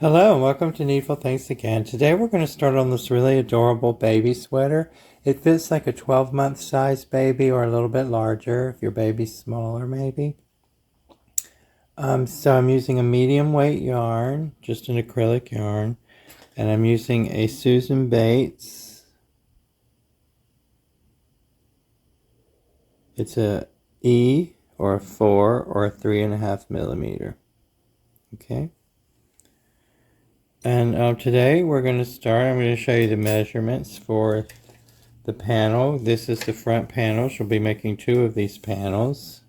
Hello and welcome to Needful Things again. Today we're going to start on this really adorable baby sweater. It fits like a 12-month size baby or a little bit larger if your baby's smaller maybe. So I'm using a medium weight yarn, just an acrylic yarn, and I'm using a Susan Bates. It's a E or a 4 or a 3.5 millimeter. Okay. And today we're going to start. I'm going to show you the measurements for the panel. This is the front panel. She'll be making 2 of these panels.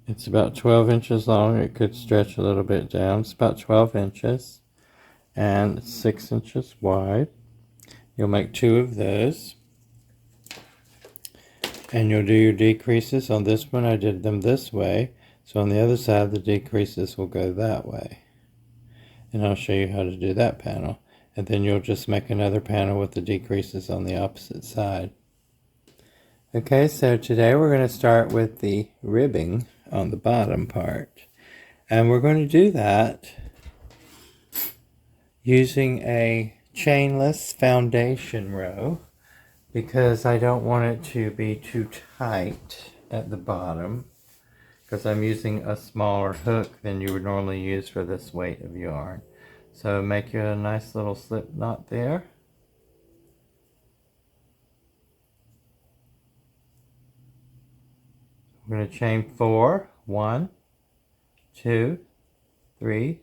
It's about 12 inches long. It could stretch a little bit down. It's about 12 inches and 6 inches wide. You'll make 2 of those. And you'll do your decreases. On this one I did them this way. So on the other side the decreases will go that way. And I'll show you how to do that panel. And then you'll just make another panel with the decreases on the opposite side. Okay, so today we're going to start with the ribbing on the bottom part. And we're going to do that using a chainless foundation row because I don't want it to be too tight at the bottom because I'm using a smaller hook than you would normally use for this weight of yarn. So make you a nice little slip knot there. We're going to chain 4, 1, 2, 3,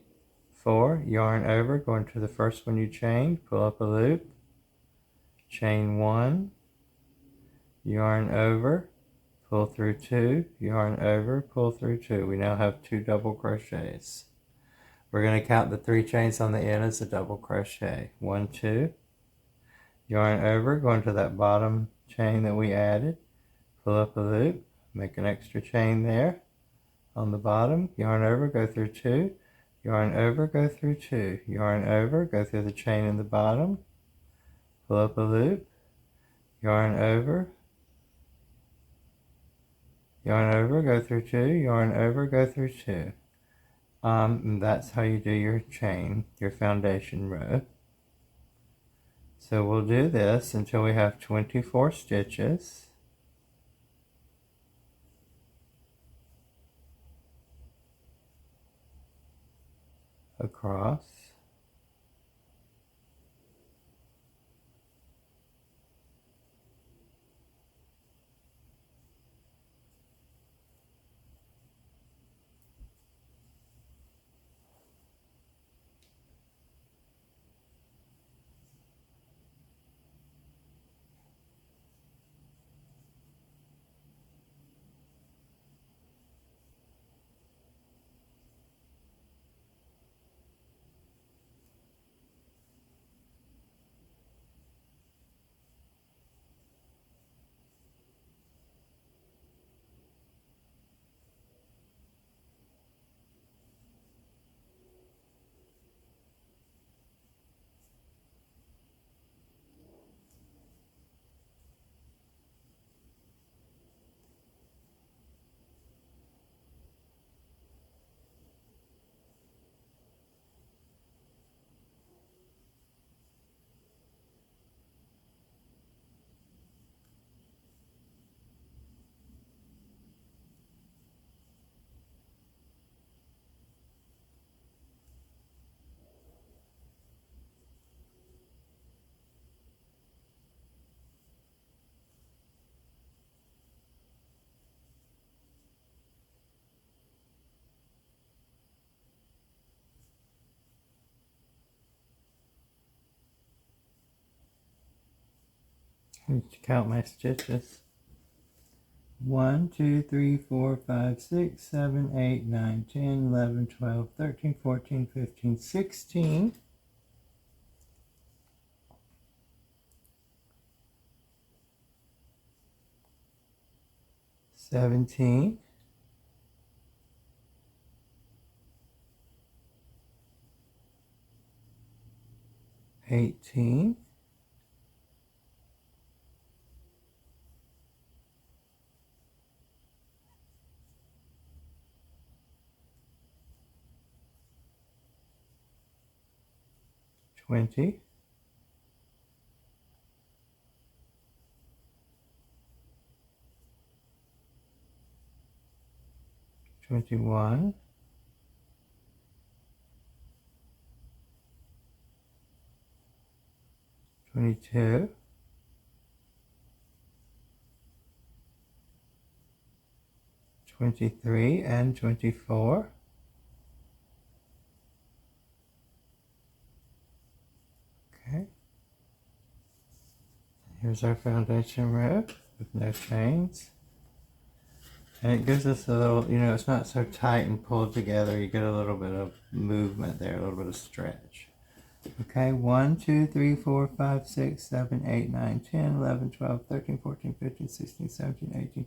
4, yarn over, go into the first one you chained, pull up a loop, chain 1, yarn over, pull through 2, yarn over, pull through 2. We now have 2 double crochets. We're going to count the 3 chains on the end as a double crochet. 1, 2, yarn over, go into that bottom chain that we added, pull up a loop, make an extra chain there on the bottom, yarn over, go through 2, yarn over, go through 2, yarn over, go through the chain in the bottom, pull up a loop, yarn over, go through 2, yarn over, go through 2. That's how you do your chain, your foundation row. So we'll do this until we have 24 stitches. Across. I need to count my stitches. 1, 2, 3, 4, 5, 6, 7, 8, 9, 10, 11, 12, 13, 14, 15, 16. 17. 18. 20, 21, 22, 23, and 24. Okay. Here's our foundation row with no chains. And it gives us a little, you know, it's not so tight and pulled together. You get a little bit of movement there, a little bit of stretch. Okay, 1, 2, 3, 4, 5, 6, 7, 8, 9, 10, 11, 12, 13, 14, 15, 16, 17, 18,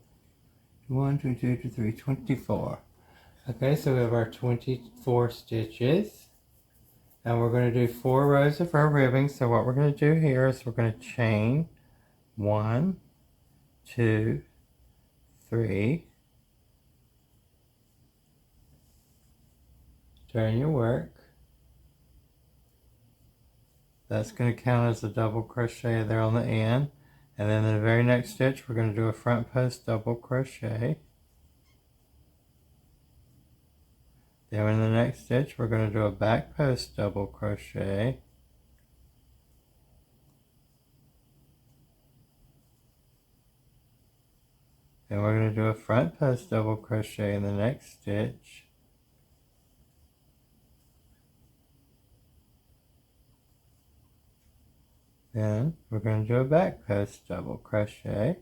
1, 2, 2, 2, 3, 24. Okay, so we have our 24 stitches. And we're going to do 4 rows of our ribbing. So what we're going to do here is we're going to chain 1, 2, 3. Turn your work. That's going to count as a double crochet there on the end. And then in the very next stitch, we're going to do a front post double crochet. Then in the next stitch, we're going to do a back post double crochet. Then we're going to do a front post double crochet in the next stitch. Then we're going to do a back post double crochet.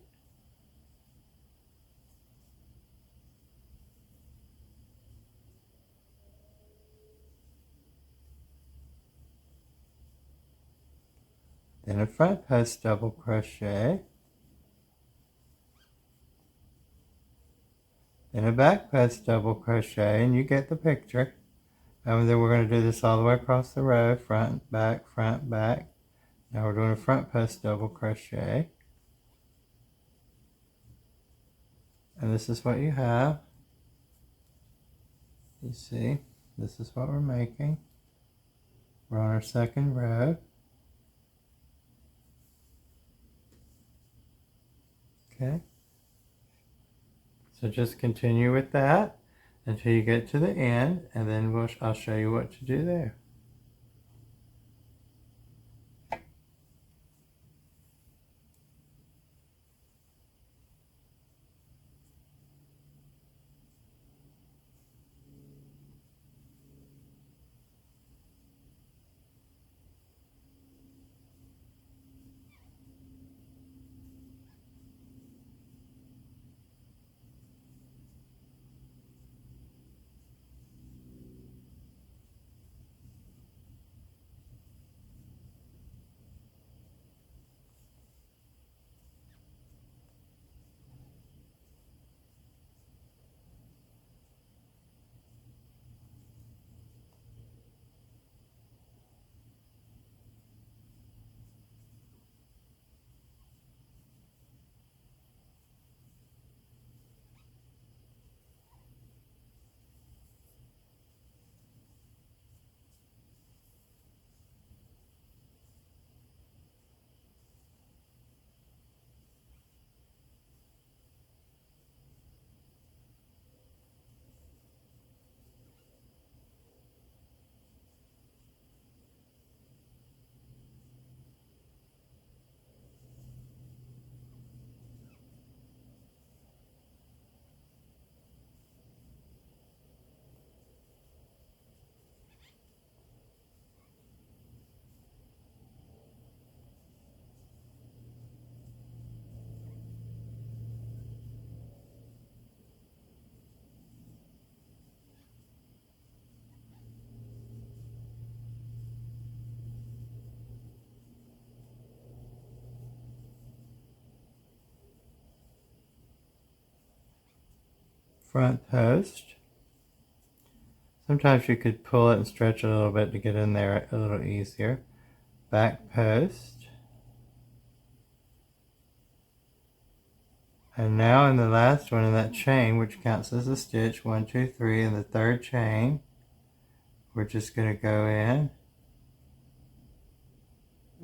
Then a front post double crochet. Then a back post double crochet, and you get the picture. And then we're going to do this all the way across the row, front, back, front, back. Now we're doing a front post double crochet. And this is what you have. You see, this is what we're making. We're on our second row. Okay. So just continue with that until you get to the end, and then I'll show you what to do there. Front post. Sometimes you could pull it and stretch it a little bit to get in there a little easier. Back post. And now in the last one in that chain, which counts as a stitch, 1, 2, 3, in the third chain, we're just going to go in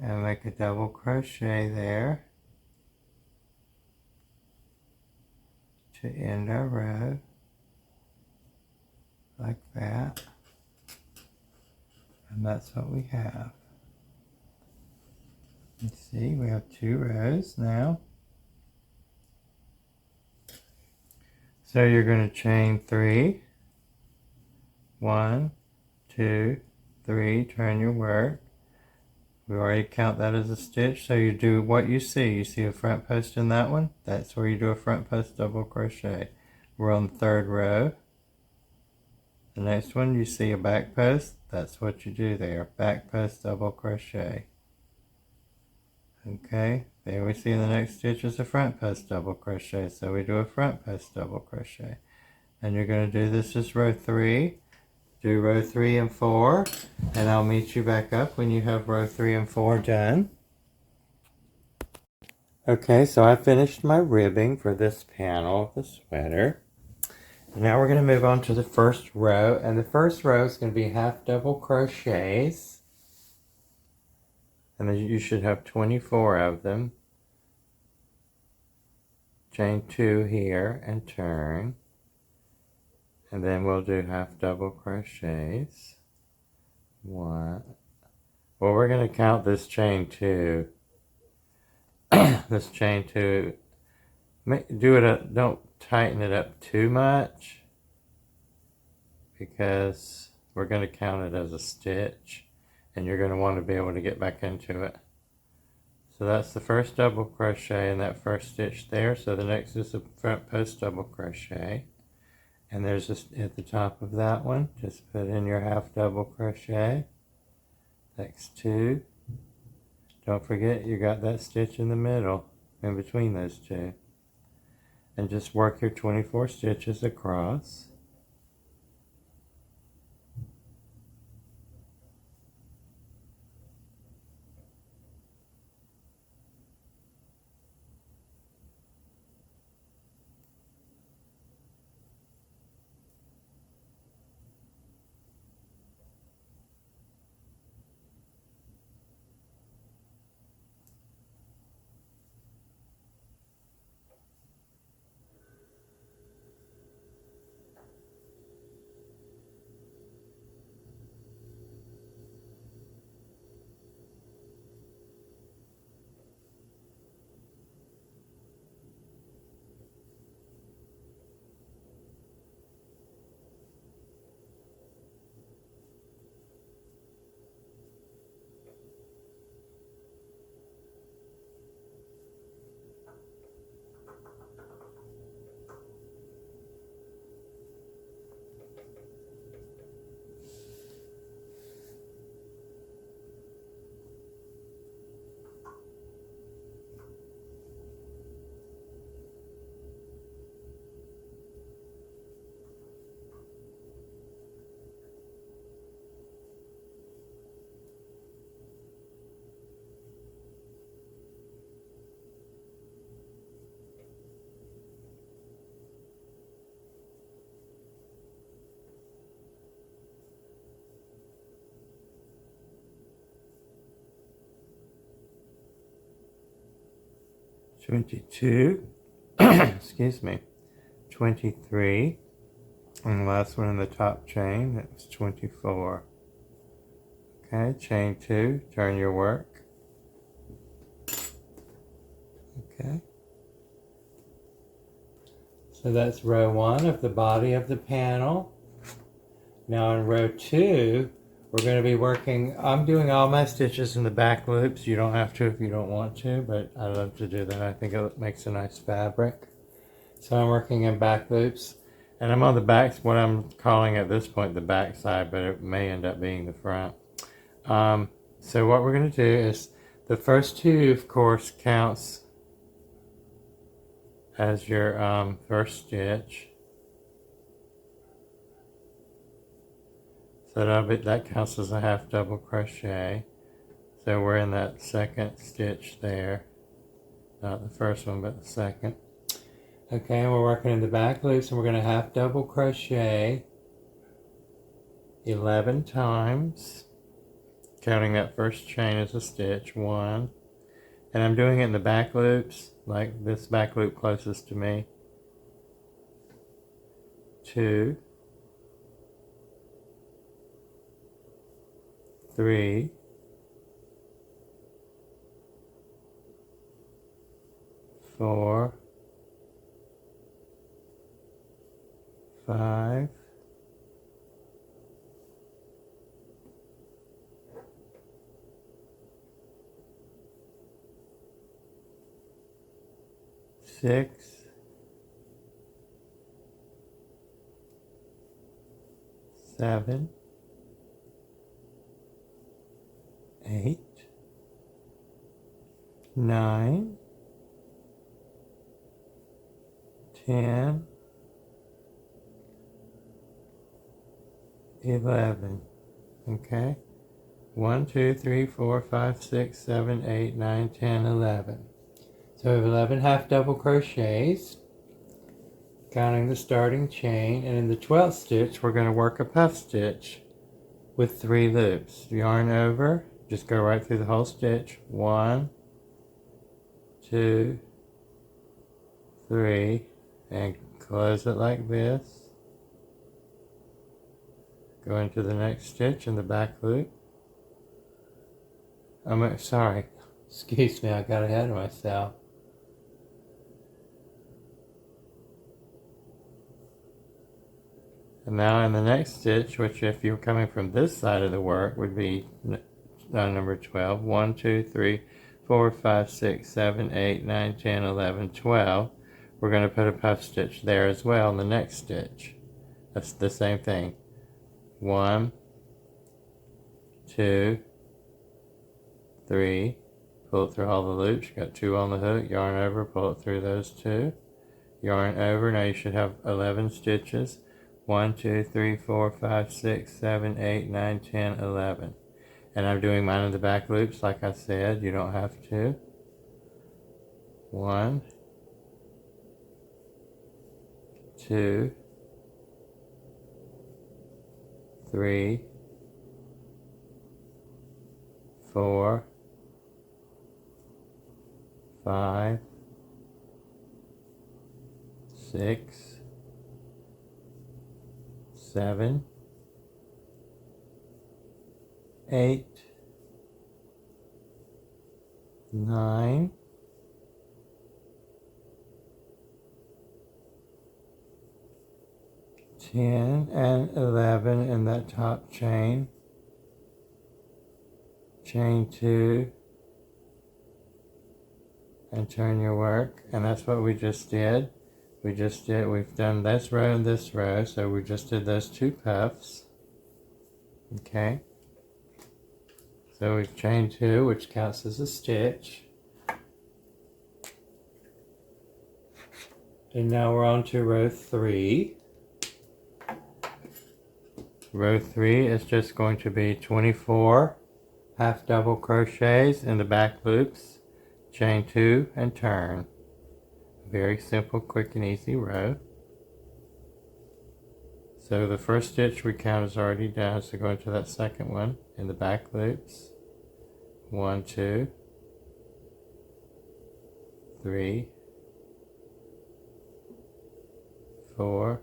and make a double crochet there to end our row, like that. And that's what we have. You see, we have 2 rows now. So you're going to chain 3. 1, 2, 3, turn your work. We already count that as a stitch, so you do what you see. You see a front post in that one? That's where you do a front post double crochet. We're on the 3rd row. The next one, you see a back post. That's what you do there. Back post double crochet. Okay, there we see in the next stitch is a front post double crochet, so we do a front post double crochet. And you're going to do this as row 3. Do row 3 and 4, and I'll meet you back up when you have row 3 and 4 done. Okay, so I finished my ribbing for this panel of the sweater. Now we're going to move on to the first row, and the first row is going to be half double crochets. And then you should have 24 of them. Chain 2 here and turn. And then we'll do half double crochets. 1. Well, we're going to count this chain 2. This chain 2. Don't tighten it up too much, because we're going to count it as a stitch, and you're going to want to be able to get back into it. So that's the first double crochet in that first stitch there. So the next is a front post double crochet. And there's just at the top of that one, just put in your half double crochet. Next 2. Don't forget you got that stitch in the middle, in between those 2. And just work your 24 stitches across. (22) excuse me, 23, and the last one in the top chain, that was 24. Okay, chain 2, turn your work. Okay, so that's row 1 of the body of the panel. Now in row 2, we're going to be working, I'm doing all my stitches in the back loops. You don't have to if you don't want to, but I love to do that. I think it makes a nice fabric. So I'm working in back loops, and I'm on the back, what I'm calling at this point the back side, but it may end up being the front. So what we're going to do is, the first 2, of course, counts as your first stitch. So that counts as a half double crochet. So we're in that second stitch there. Not the first one, but the second. Okay, we're working in the back loops, and we're going to half double crochet 11 times. counting that first chain as a stitch, 1, and I'm doing it in the back loops, like this back loop closest to me, 2, 3, 4, 5, 6, 7, 8, 9, 10, 11. Okay? 1, 2, 3, 4, 5, 6, 7, 8, 9, 10, 11. So we have 11 half double crochets, counting the starting chain, and in the 12th stitch we're going to work a puff stitch with 3 loops. Yarn over, just go right through the whole stitch. 1, 2, 3, and close it like this. Go into the next stitch in the back loop. Sorry, excuse me, I got ahead of myself. And now in the next stitch, which if you're coming from this side of the work would be number 12. 1, 2, 3, 4, 5, 6, 7, 8, 9, 10, 11, 12. We're going to put a puff stitch there as well in the next stitch. That's the same thing. 1, 2, 3, pull it through all the loops. You got 2 on the hook, yarn over, pull it through those 2, yarn over. Now you should have 11 stitches. 1, 2, 3, 4, 5, 6, 7, 8, 9, 10, 11. And I'm doing mine in the back loops like I said, you don't have to. 1, 2, 3, 4, 5, 6, 7, 8, 9, 10, and 11 in that top chain. Chain 2, and turn your work, and that's what we just did. We've done this row and this row, so we just did those 2 puffs. Okay. So we've chained 2, which counts as a stitch. And now we're on to row 3. Row 3 is just going to be 24 half double crochets in the back loops, chain 2 and turn. Very simple, quick and easy row. So the first stitch we count is already done, so go into that second one in the back loops. 1, 2, 3, 4,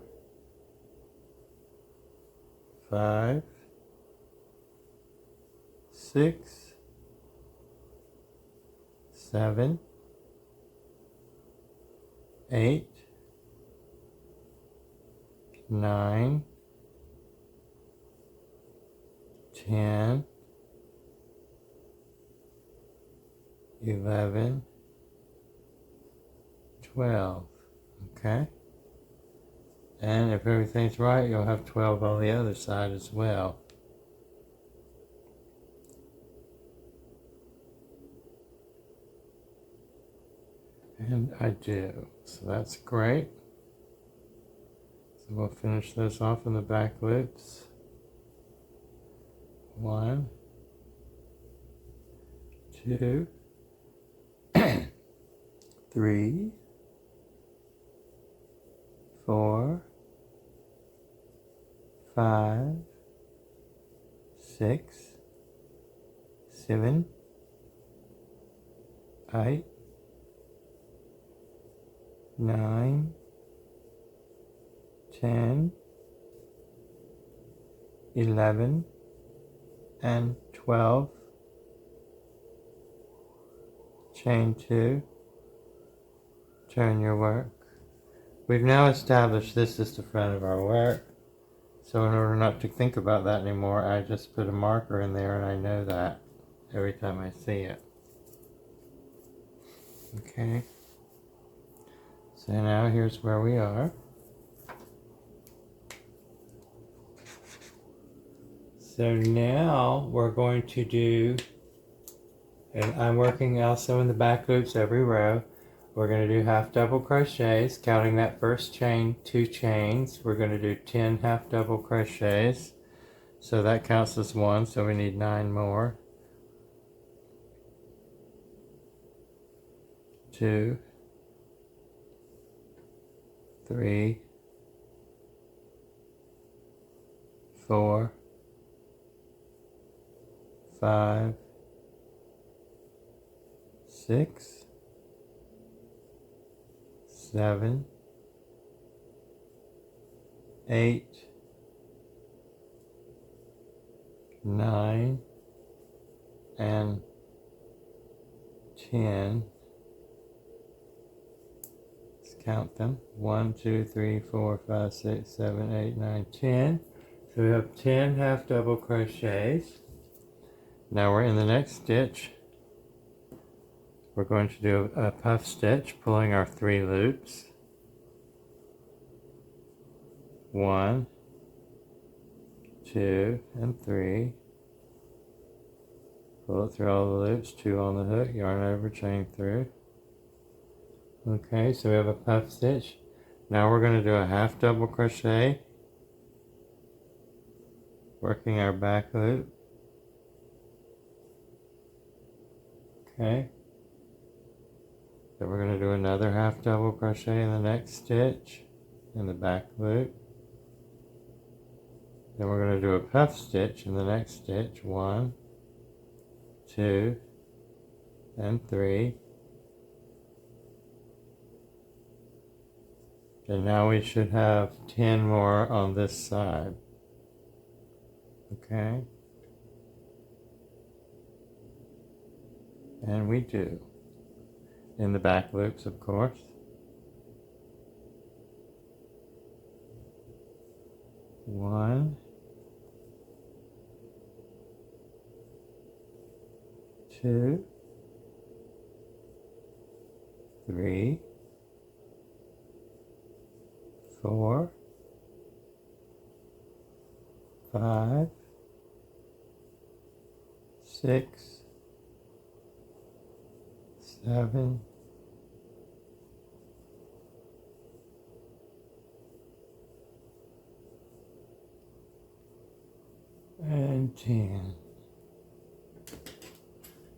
5, 6, 7, 8, 9, 10, 11, 12. Okay? And if everything's right, you'll have 12 on the other side as well. And I do. So that's great. So we'll finish this off in the back loops. 1, 2, 3, 4, 5, 6, 7, 8, 9, 10, 11, and 12. Chain 2, turn your work. We've now established this is the front of our work, so in order not to think about that anymore, I just put a marker in there and I know that every time I see it. Okay, so now here's where we are. So now we're going to do, and I'm working also in the back loops every row. We're going to do half double crochets, counting that first chain, 2 chains. We're going to do 10 half double crochets. So that counts as 1, so we need 9 more. 2, 3, 4, 5, 6, 7, 8, 9, and 10. Let's count them. 1, 2, 3, 4, 5, 6, 7, 8, 9, 10. So we have 10 half double crochets. Now we're in the next stitch. We're going to do a puff stitch, pulling our 3 loops. 1, 2, and 3. Pull it through all the loops, 2 on the hook, yarn over, chain through. Okay, so we have a puff stitch. Now we're going to do a half double crochet, working our back loop. Okay. Then we're going to do another half double crochet in the next stitch in the back loop. Then we're going to do a puff stitch in the next stitch. 1, 2, and 3. And now we should have 10 more on this side. Okay? And we do. In the back loops, of course. 1, 2, 3, 4, 5, 6, 7, and 10.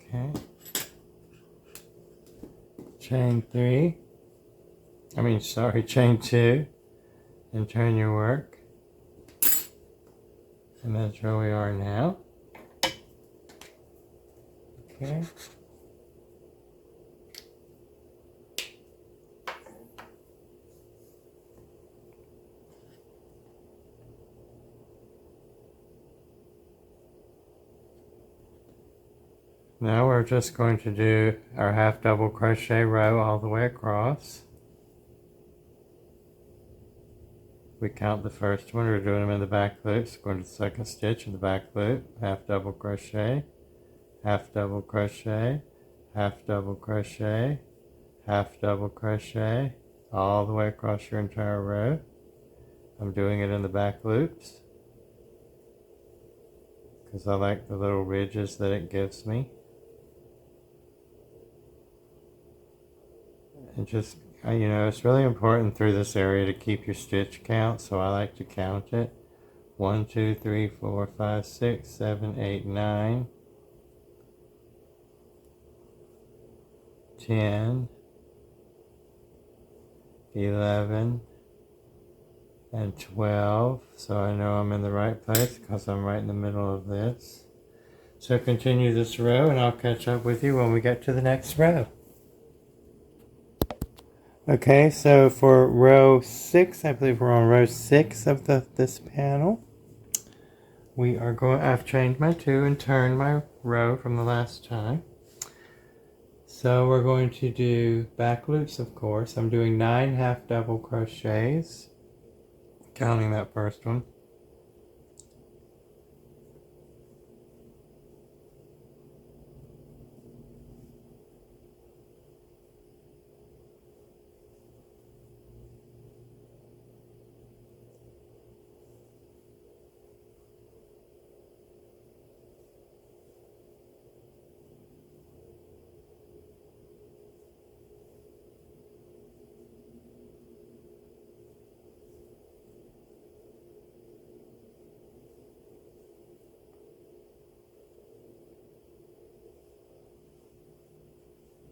Okay. Chain 3. Chain 2. And turn your work. And that's where we are now. Okay. Now we're just going to do our half double crochet row all the way across. We count the first one, we're doing them in the back loops, going to the second stitch in the back loop, half double crochet, half double crochet, half double crochet, half double crochet, all the way across your entire row. I'm doing it in the back loops because I like the little ridges that it gives me. And just, it's really important through this area to keep your stitch count, so I like to count it. 1, 2, 3, 4, 5, 6, 7, 8, 9, 10, 11, and 12. So I know I'm in the right place because I'm right in the middle of this. So continue this row and I'll catch up with you when we get to the next row. Okay, so for row 6, I believe we're on row 6 of this panel. I've chained my 2 and turned my row from the last time. So we're going to do back loops, of course. I'm doing 9 half double crochets, counting that first one.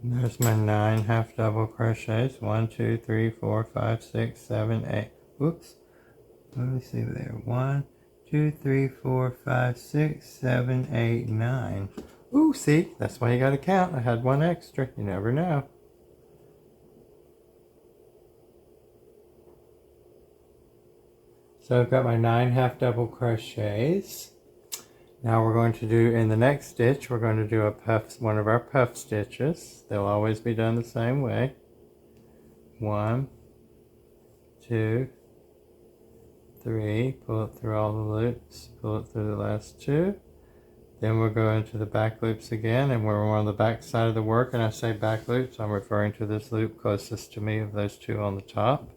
And there's my 9 half double crochets. 1, 2, 3, 4, 5, 6, 7, 8. Whoops. Let me see there. 1, 2, 3, 4, 5, 6, 7, 8, 9. Ooh, see? That's why you gotta count. I had one extra. You never know. So I've got my 9 half double crochets. Now we're going to do, in the next stitch, we're going to do one of our puff stitches. They'll always be done the same way. 1, 2, 3, pull it through all the loops, pull it through the last 2. Then we'll go into the back loops again, and we're on the back side of the work, and I say back loops, I'm referring to this loop closest to me of those 2 on the top.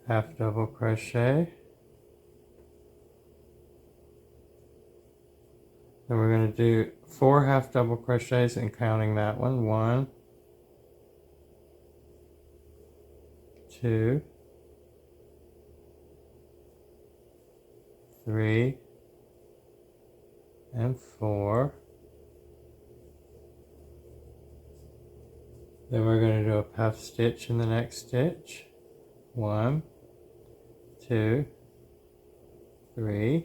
Half double crochet. Then we're going to do 4 half double crochets and counting that one. 1, 2, 3, and 4. Then we're going to do a puff stitch in the next stitch. 1, 2, 3.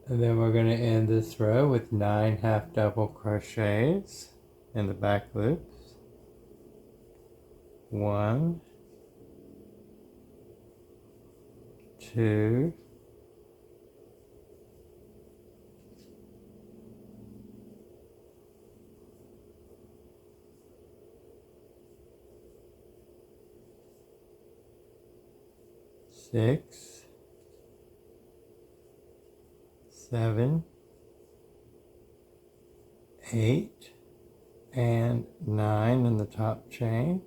And then we're going to end this row with 9 half double crochets in the back loops. 1, 2, 6, 7, 8, and 9 in the top chain.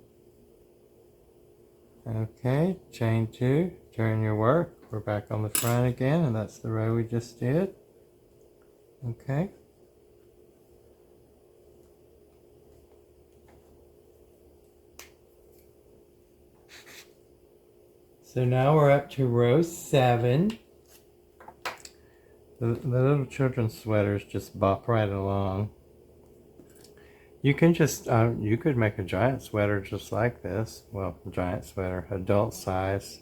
Okay, chain 2, turn your work. We're back on the front again, and that's the row we just did. Okay. So now we're up to row 7. The little children's sweaters just bop right along. You can just, you could make a giant sweater just like this. Well, giant sweater, adult size.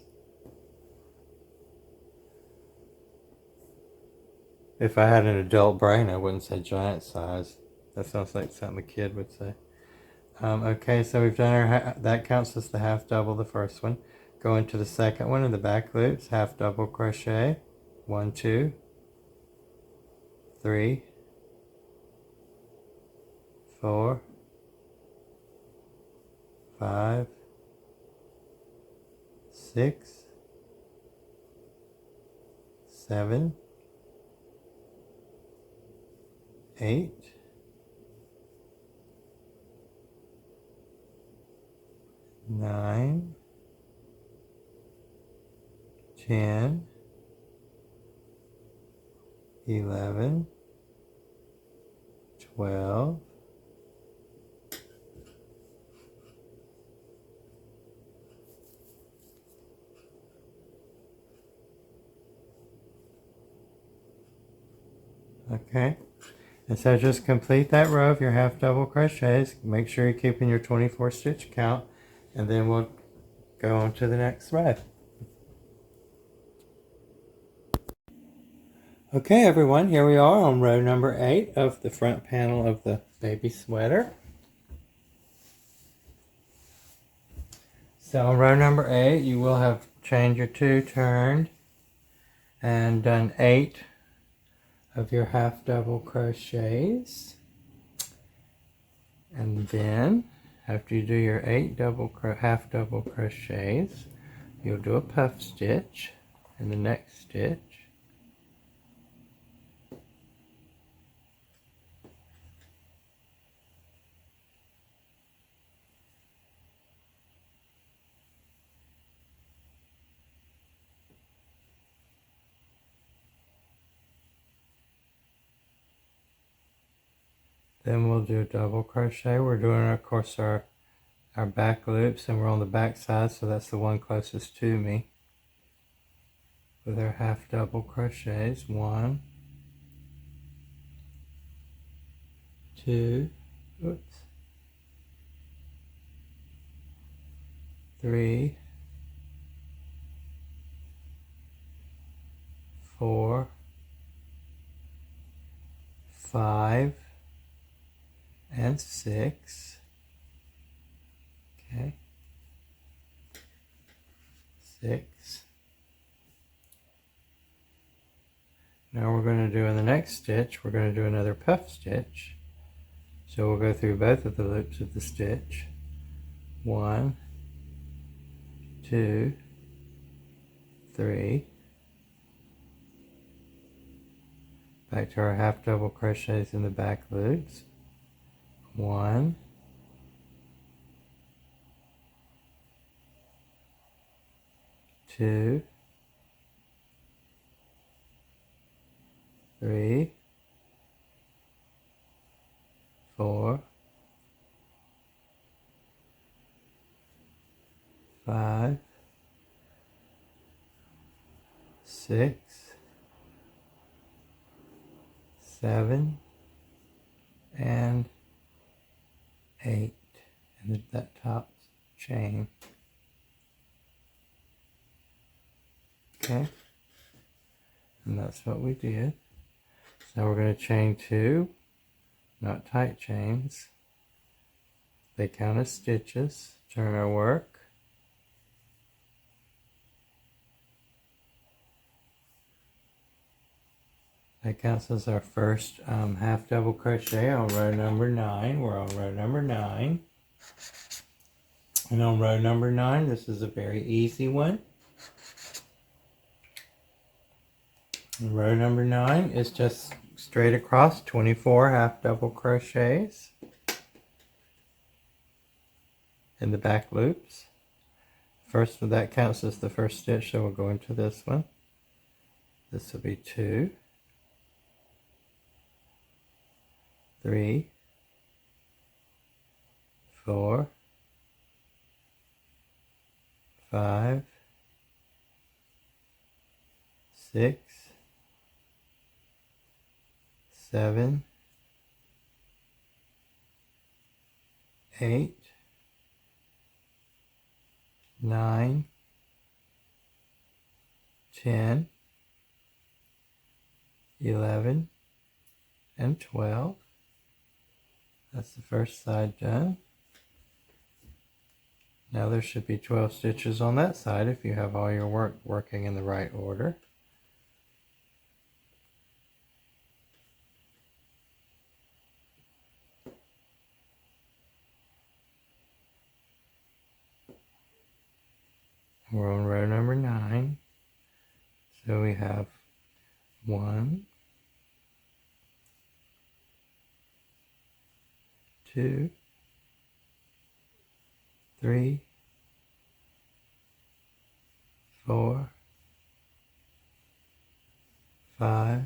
If I had an adult brain, I wouldn't say giant size. That sounds like something a kid would say. Okay, so we've done our, that counts as the half double, the first one. Go into the second one in the back loops, half double crochet. 1, 2, 3, 4, 5, 6, 7, 8, 9, 10, 11, 12, 'Okay, and so just complete that row of your half double crochets. Make sure you're keeping your 24 stitch count, and then we'll go on to the next row. Okay everyone, here we are on row number 8 of the front panel of the baby sweater. So on row number 8 you will have chained your 2, turned, and done 8 of your half double crochets. And then after you do your 8 half double crochets, you'll do a puff stitch in the next stitch. Then we'll do a double crochet. We're doing, of course, our back loops, and we're on the back side, so that's the one closest to me. With our half double crochets, 1, 2, 3, 4, 5, and 6. Okay, 6. Now we're going to do in the next stitch, we're going to do another puff stitch. So we'll go through both of the loops of the stitch. 1, 2, 3. Back to our half double crochets in the back loops. 1, 2, 3, 4, 5, 6, 7, and 8 in that top chain. Okay, and that's what we did. So now we're going to chain 2, not tight chains. They count as stitches. Turn our work. That counts as our first half double crochet on row number 9. We're on row number 9. And on row number 9, this is a very easy one. And row number 9 is just straight across 24 half double crochets in the back loops. First one, that counts as the first stitch, so we'll go into this one. This will be 2, 3, 4, 5, 6, 7, 8, 9, 10, 11, and 12. That's the first side done. Now there should be 12 stitches on that side if you have all your work working in the right order. We're on row number 9. So we have 1, 2, 3, 4, 5,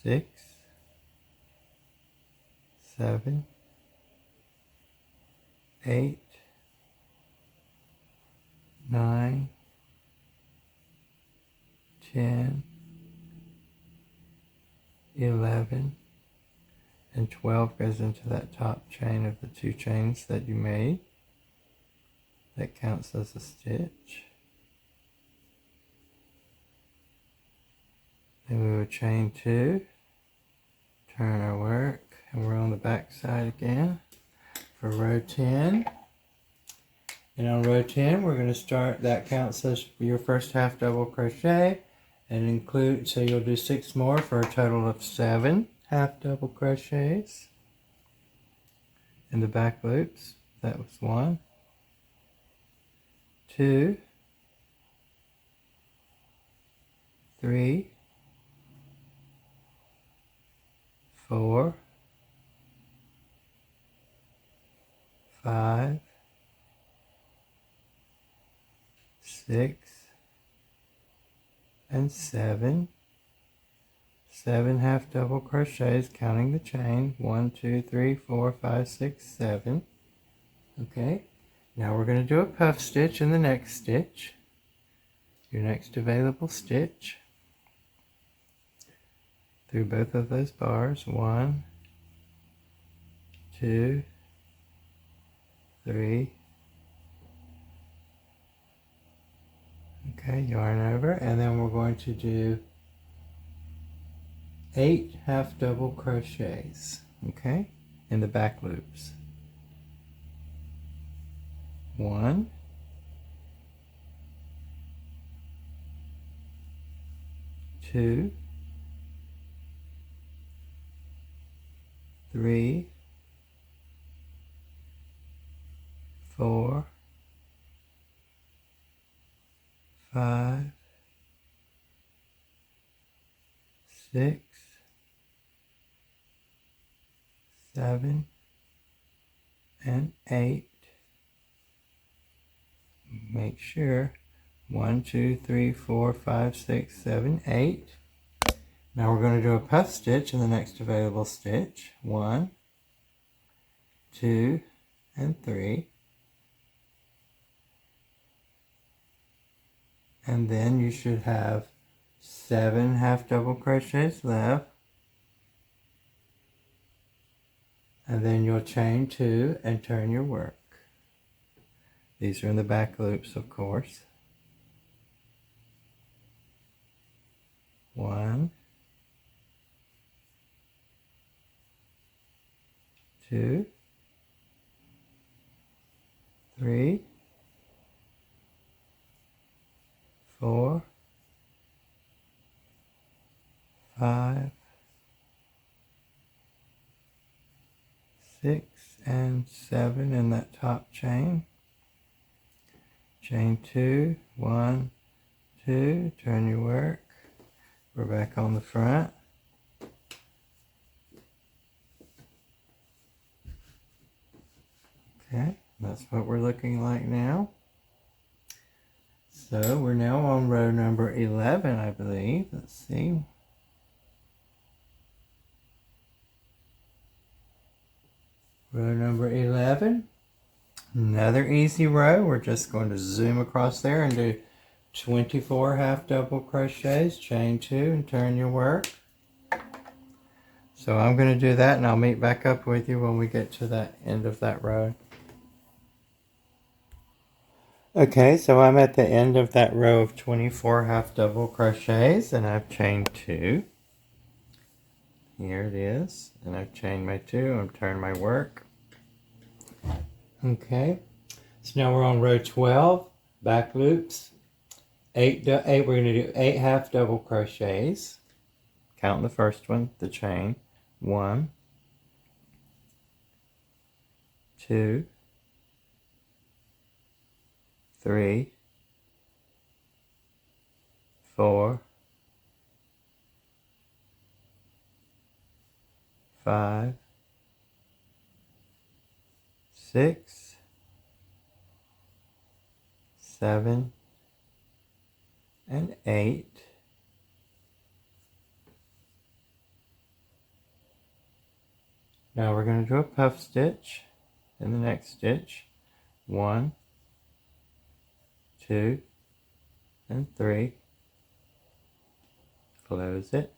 6, 7, 8, 9, 10, 11, and 12 goes into that top chain of the 2 chains that you made. That counts as a stitch. Then we will chain 2, turn our work, and we're on the back side again for row 10. And on row 10, we're going to start, that counts as your first half double crochet, and include, so you'll do 6 more for a total of 7 half double crochets in the back loops. That was 1, 2, 3, 4, 5, 6, and 7. 7 half double crochets, counting the chain. 1, 2, 3, 4, 5, 6, 7. Okay, now we're going to do a puff stitch in the next stitch, your next available stitch, through both of those bars. 1, 2, 3. Okay, yarn over, and then we're going to do 8 half double crochets, okay, in the back loops. 1, 2, 3, 4, 5, 6, 7, and 8. Make sure. 1, 2, 3, 4, 5, 6, 7, 8. Now we're going to do a puff stitch in the next available stitch. 1, 2, and 3. And then you should have 7 half double crochets left. And then you'll chain 2 and turn your work. These are in the back loops, of course. 1, 2, 3, 4, 5, 6, and 7 in that top chain. Chain 2, 1, 2, turn your work. We're back on the front. Okay, that's what we're looking like now. So we're now on row number 11, I believe. Let's see. Row number 11. Another easy row. We're just going to zoom across there and do 24 half double crochets, chain 2, and turn your work. So I'm going to do that, and I'll meet back up with you when we get to that end of that row. Okay, so I'm at the end of that row of 24 half double crochets, and I've chained 2. Here it is, and I've chained my 2 and turned my work. Okay, so now we're on row 12, back loops. 8, we're going to do 8 half double crochets. Count the first one, the chain. 1, 2, 3, 4, 5, 6, 7, and 8. Now we're going to do a puff stitch in the next stitch. 1, 2, and 3. Close it.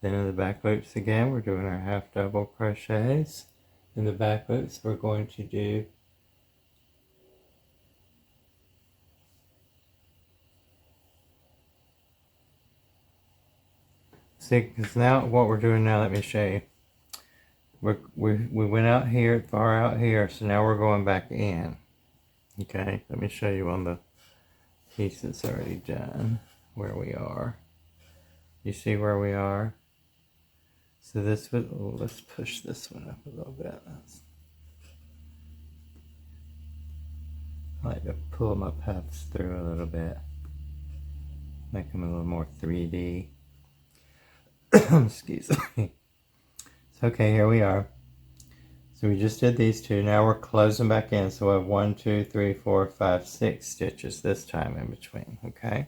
Then in the back loops again, we're doing our half double crochets. In the back loops, we're going to do See, because now what we're doing now, let me show you. We went out here, far out here, so now we're going back in. Okay, let me show you on the piece that's already done where we are. You see where we are? So this would, oh, let's push this one up a little bit. I like to pull my puffs through a little bit. Make them a little more 3D. Excuse me. So, okay, here we are. So we just did these two. Now we're closing back in. So we have 1, 2, 3, 4, 5, 6 stitches this time in between. Okay.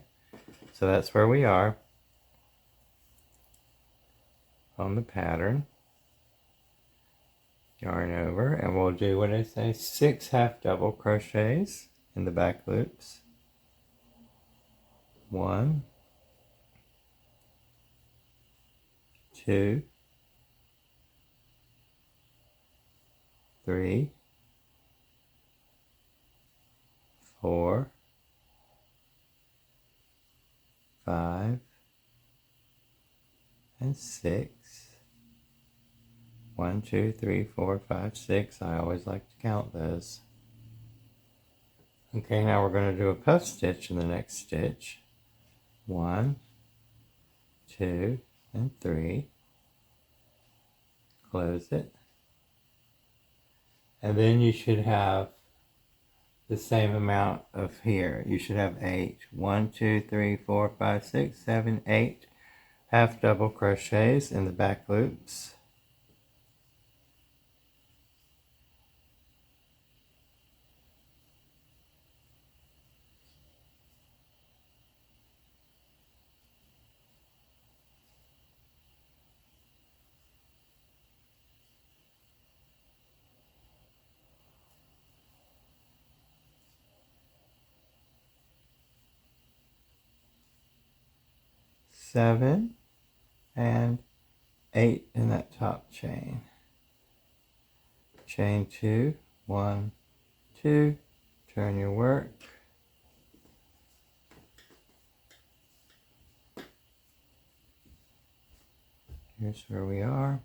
So that's where we are on the pattern. Yarn over, and we'll do what I say, 6 half double crochets in the back loops. 1, 2, 3, 4, 5, and 6. 1, 2, 3, 4, 5, 6. I always like to count those. Okay, now we're going to do a puff stitch in the next stitch. 1, 2, and 3. Close it. And then you should have the same amount of here. You should have 8. 1, 2, 3, 4, 5, 6, 7, 8 half double crochets in the back loops. Seven and 8 in that top chain. Chain 2, 1, 2, turn your work. Here's where we are.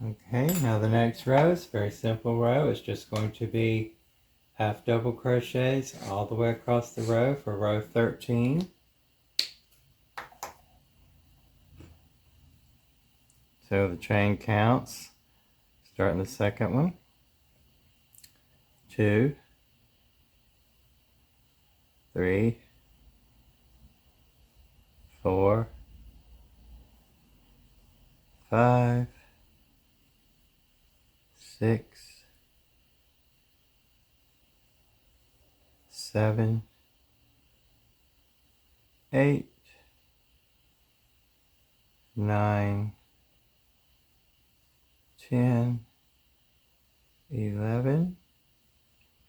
Okay, now the next row is a very simple row. It's just going to be half double crochets all the way across the row for row 13. So the chain counts, starting the second one, 2, 3, 4, 5, 6, 7, 8, 9, 10, 11,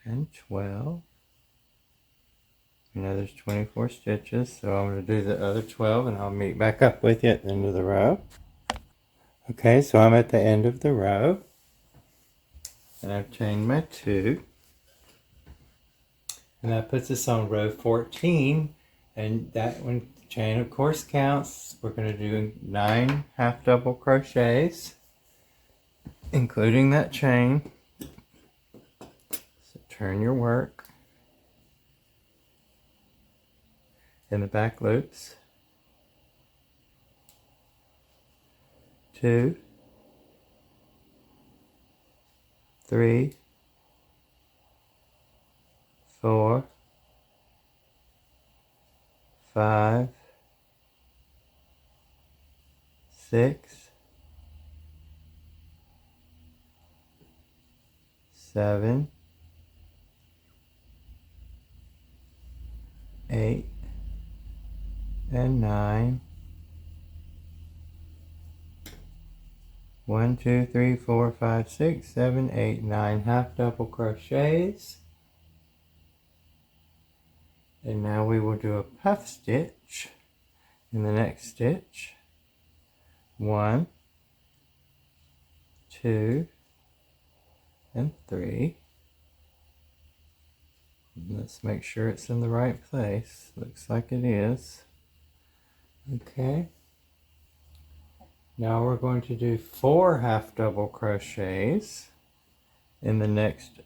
and 12. You know there's 24 stitches, so I'm going to do the other 12 and I'll meet back up with you at the end of the row. Okay, so I'm at the end of the row and I've chained my 2. And that puts us on row 14, and that one chain of course counts. We're going to do 9 half double crochets, including that chain. So turn your work in the back loops. 2, 3, 4, 5, 6, 7, 8, and 9. 1, 2, 3, 4, 5, 6, 7, 8, 9 half double crochets. And now we will do a puff stitch in the next stitch. 1, 2, and 3. And let's Let's make sure it's in the right place. Looks like it is. Okay. Now we're going to do 4 half double crochets in the next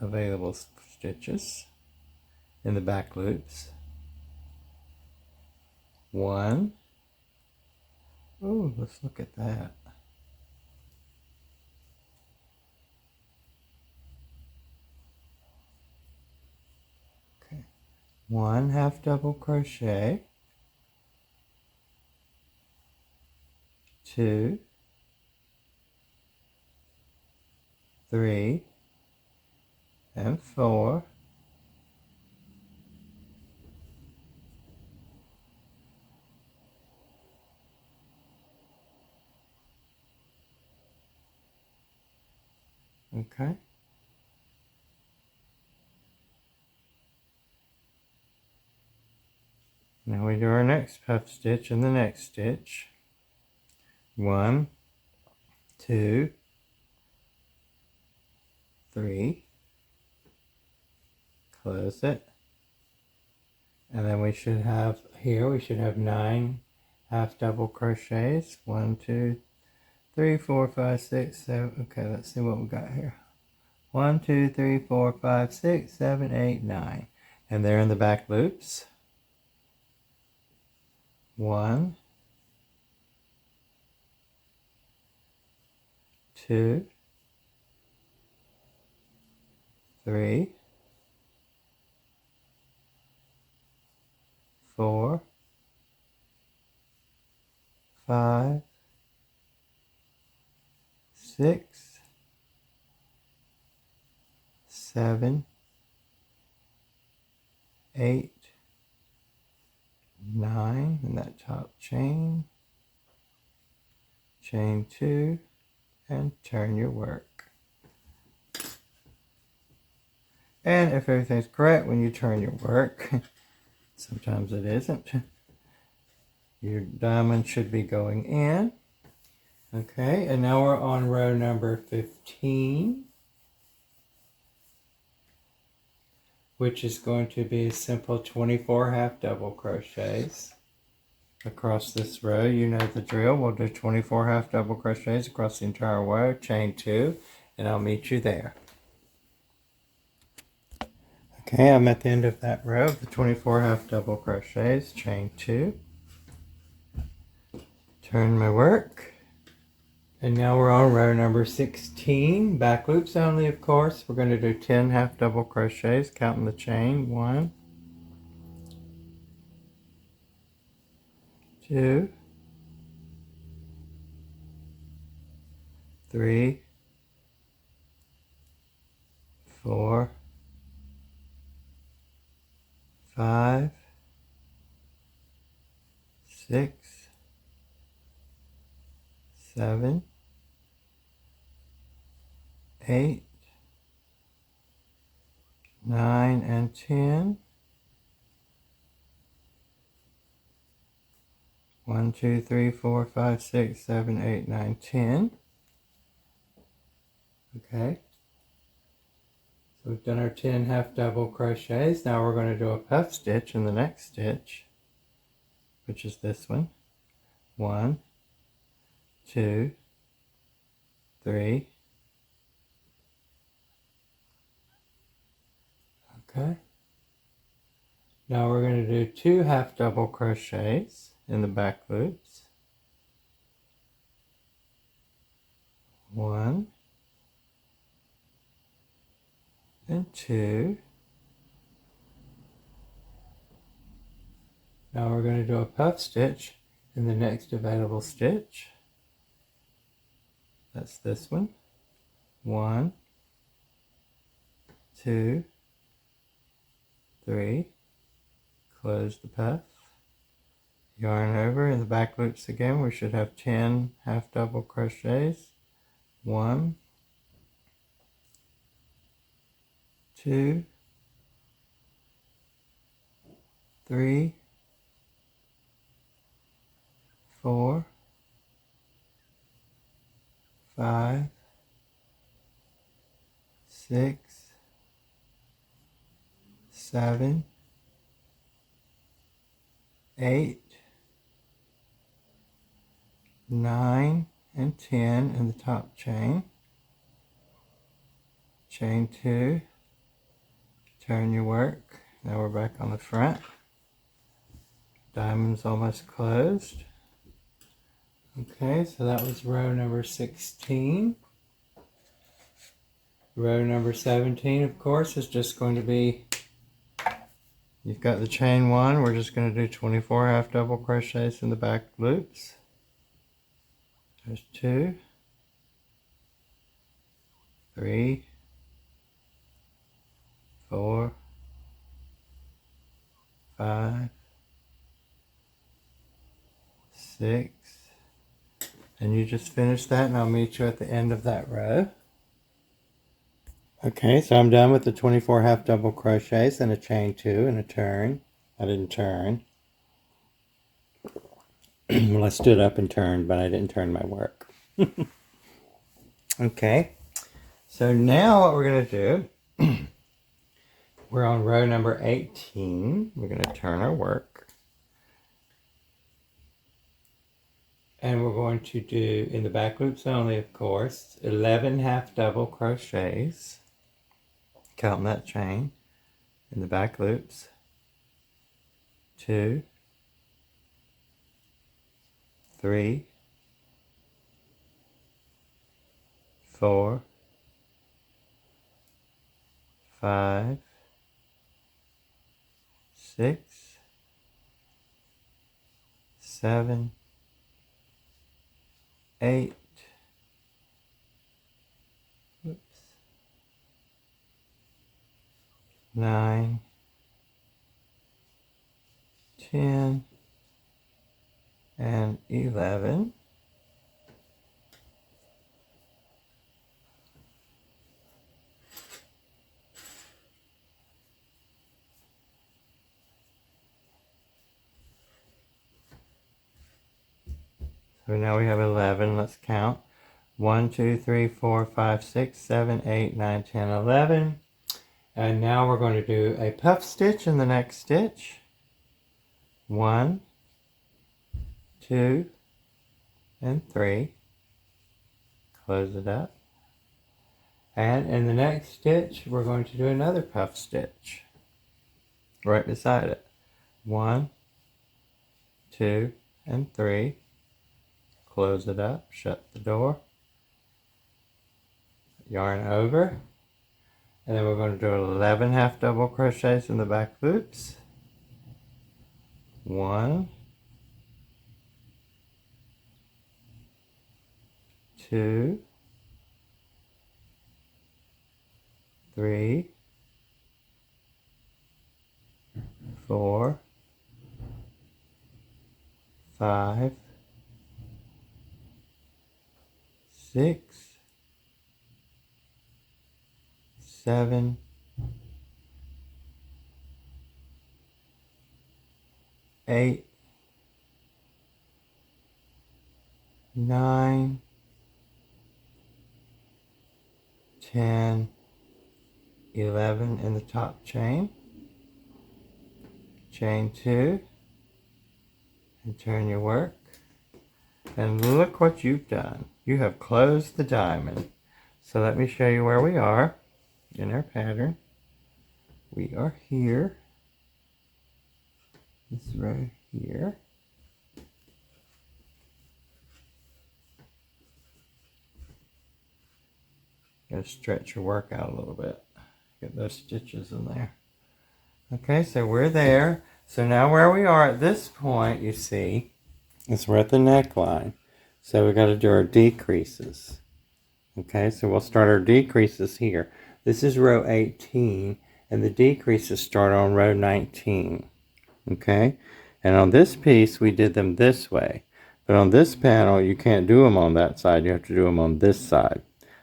available stitches in the back loops. 1. Oh, let's look at that. Okay. 1 half double crochet, 2, 3, and 4. Okay. Now we do our next puff stitch in the next stitch. 1, 2, 3, close it, and then we should have here, we should have 9 half double crochets. 1, 2, 3, 4, 5, 6, 7. Okay, let's see what we got here. 1, 2, 3, 4, 5, 6, 7, 8, 9, and they're in the back loops. 1, 2, 3, 4, 5, 6, 7, 8, 9 in that top chain, chain 2, and turn your work. And if everything's correct when you turn your work, sometimes it isn't, your diamond should be going in. Okay, and now we're on row number 15, which is going to be a simple 24 half double crochets across this row. You know the drill. We'll do 24 half double crochets across the entire row, chain 2, and I'll meet you there. Okay, I'm at the end of that row of the 24 half double crochets, chain 2, turn my work, and now we're on row number 16, back loops only, of course. We're going to do 10 half double crochets, counting the chain. 1, 2, 3, 4, 5, 6, 7, 8, 9, and 10. 1, 2, 3, 4, 5, 6, 7, 8, 9, 10. Okay. So we've done our 10 half double crochets. Now we're going to do a puff stitch in the next stitch, which is this one. 1, 2, 3. Okay. Now we're going to do 2 half double crochets in the back loops. 1 and 2. Now we're going to do a puff stitch in the next available stitch. That's this one. 1, 2, 3. Close the puff. Yarn over in the back loops again. We should have 10 half double crochets. 1, 2, 3, 4, 5, 6, 7, 8, 9, and 10 in the top chain. Chain 2, turn your work. Now we're back on the front. Diamond's almost closed. Okay, so that was row number 16. Row number 17, of course, is just going to be, you've got the chain 1, we're just going to do 24 half double crochets in the back loops. There's 2, 3, 4, 5, 6, and you just finish that, and I'll meet you at the end of that row. Okay, so I'm done with the 24 half double crochets and a chain 2 and a turn. I didn't turn. Well, I stood up and turned, but I didn't turn my work. Okay, so now what we're going to do, we're on row number 18. We're going to turn our work. And we're going to do, in the back loops only, of course, 11 half double crochets. Counting that chain in the back loops. 2, 3, 4, 5, 6, 7, 8, 9, 10, and 11. So now we have 11. Let's count. 1, 2, 3, 4, 5, 6, 7, 8, 9, 10, 11. And now we're going to do a puff stitch in the next stitch. 1, 2, and 3. Close it up. And in the next stitch, we're going to do another puff stitch right beside it. 1, 2, and 3. Close it up, shut the door. Yarn over. And then we're going to do 11 half double crochets in the back loops. 1, 2, 3, 4, 5, 6, 7, 8, 9, 10, 11 in the top chain. Chain 2, and turn your work. And look what you've done. You have closed the diamond. So let me show you where we are in our pattern. We are here. This row here. Gotta stretch your work out a little bit. Get those stitches in there. Okay, so we're there. So now where we are at this point, you see, is we're at the neckline. So we got to do our decreases. Okay, so we'll start our decreases here. This is row 18, and the decreases start on row 19. Okay, and on this piece, we did them this way. But on this panel, you can't do them on that side. You have to do them on this side.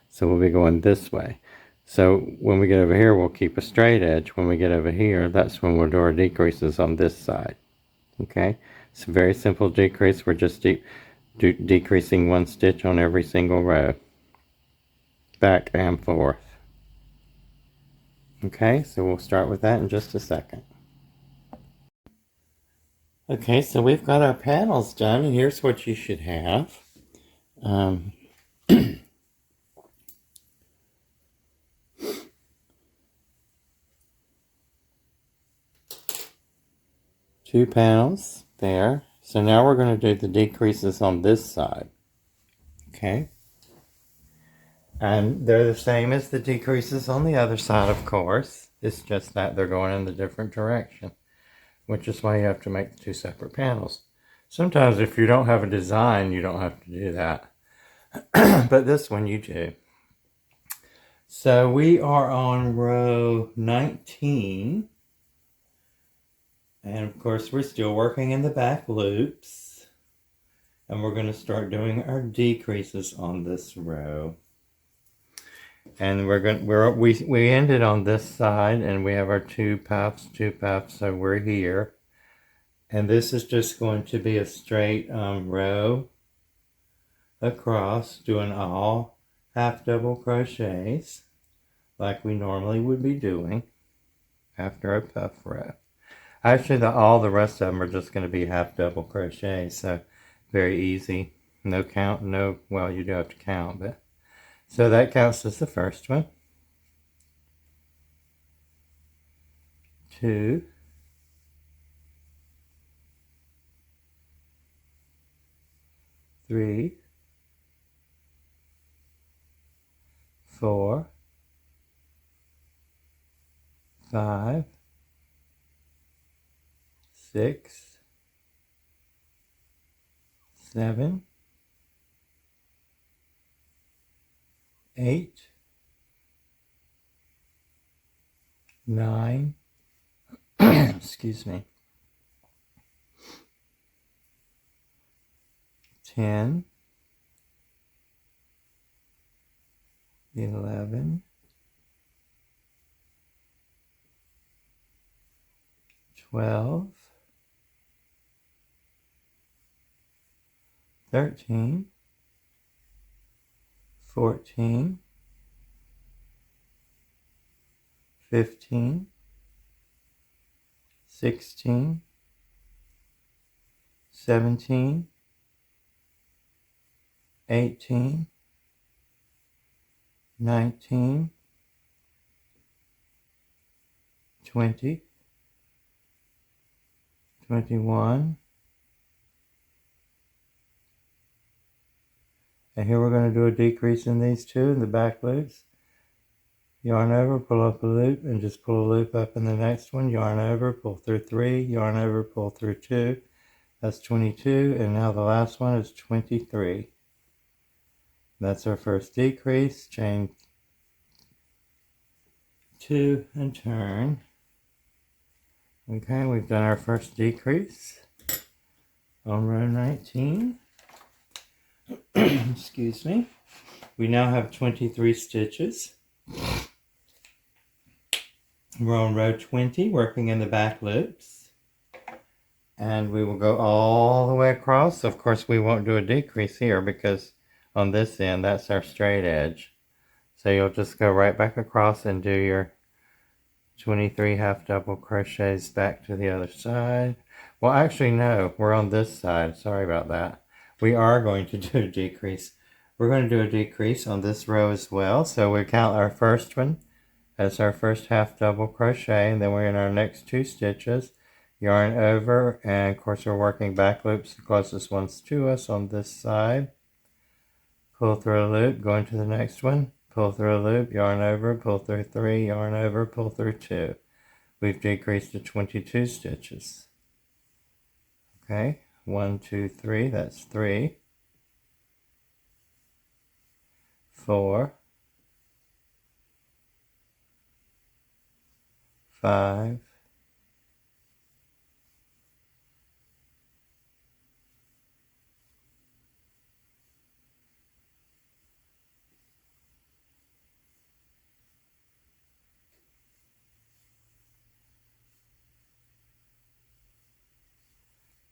So we'll be going this way. So when we get over here, we'll keep a straight edge. When we get over here, that's when we'll do our decreases on this side. Okay, it's a very simple decrease. We're just decreasing one stitch on every single row, back and forth. Okay, so we'll start with that in just a second. Okay, so we've got our panels done, and here's what you should have. Um, 2 panels there. So now we're going to do the decreases on this side. Okay. And they're the same as the decreases on the other side, of course. It's just that they're going in the different direction, which is why you have to make the 2 separate panels. Sometimes if you don't have a design, you don't have to do that. But this one you do. So we are on row 19. And of course we're still working in the back loops. And we're going to start doing our decreases on this row. And we ended on this side, and we have our 2 puffs, so we're here. And this is just going to be a straight row across, doing all half double crochets like we normally would be doing after a puff row. Actually, all the rest of them are just going to be half double crochets, so very easy. No count, well, you do have to count, but so that counts as the first one. 2, 3, 4, 5, 6, 7, 8, 9, excuse me, 10, 11, 12, 13, 14, 15, 16, 17, 18, 19, 20, 21, and here we're going to do a decrease in these 2 in the back loops. Yarn over, pull up a loop, and just pull a loop up in the next one. Yarn over, pull through 3, yarn over, pull through 2. That's 22, and now the last one is 23. That's our first decrease. Chain 2 and turn. Okay, we've done our first decrease on row 19. Excuse me. We now have 23 stitches. We're on row 20, working in the back loops. And we will go all the way across. Of course, we won't do a decrease here because on this end, that's our straight edge. So you'll just go right back across and do your 23 half double crochets back to the other side. Well, actually, no, we're on this side. Sorry about that. We are going to do a decrease. We're going to do a decrease on this row as well. So we count our first one as our first half double crochet, and then we're in our next 2 stitches. Yarn over, and of course we're working back loops, the closest ones to us on this side. Pull through a loop, go into the next one, pull through a loop, yarn over, pull through 3, yarn over, pull through 2. We've decreased to 22 stitches. Okay, 1, 2, 3, that's 3, 4, 5,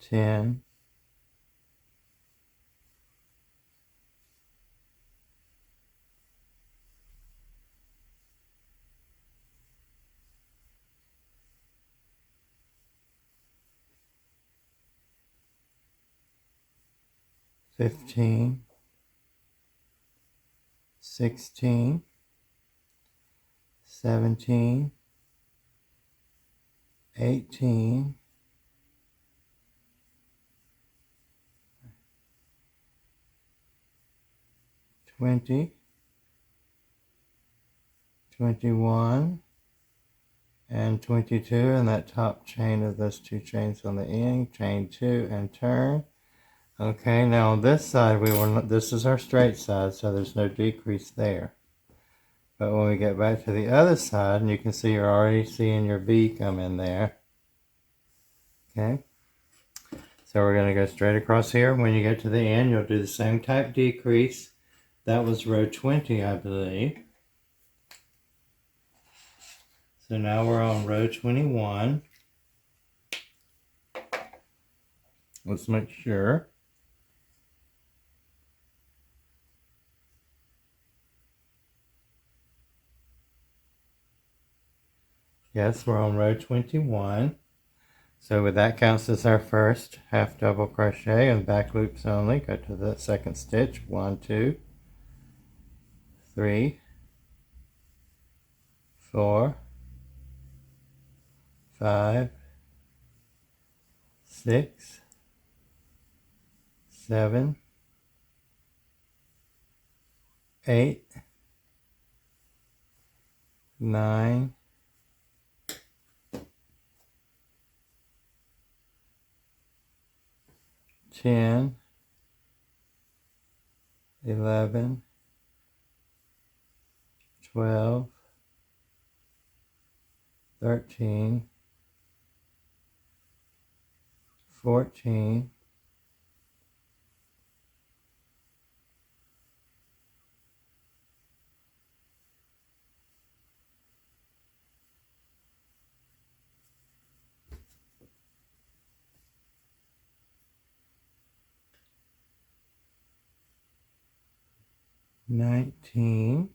10, 15, 16, 17, 18, 20, 21, and 22, and that top chain of those two chains on the end, chain 2 and turn. Okay, now on this side, this is our straight side, so there's no decrease there. But when we get back to the other side, and you can see you're already seeing your V come in there. Okay, so we're going to go straight across here. When you get to the end, you'll do the same type decrease. That was row 20, I believe. So now we're on row 21. Let's make sure. Yes, we're on row 21. So that counts as our first half double crochet and back loops only. Go to the second stitch. 1, 2, 3, 4, 5, 6, 7, 8, 9, 10, 11, 12, 13, 14, 19,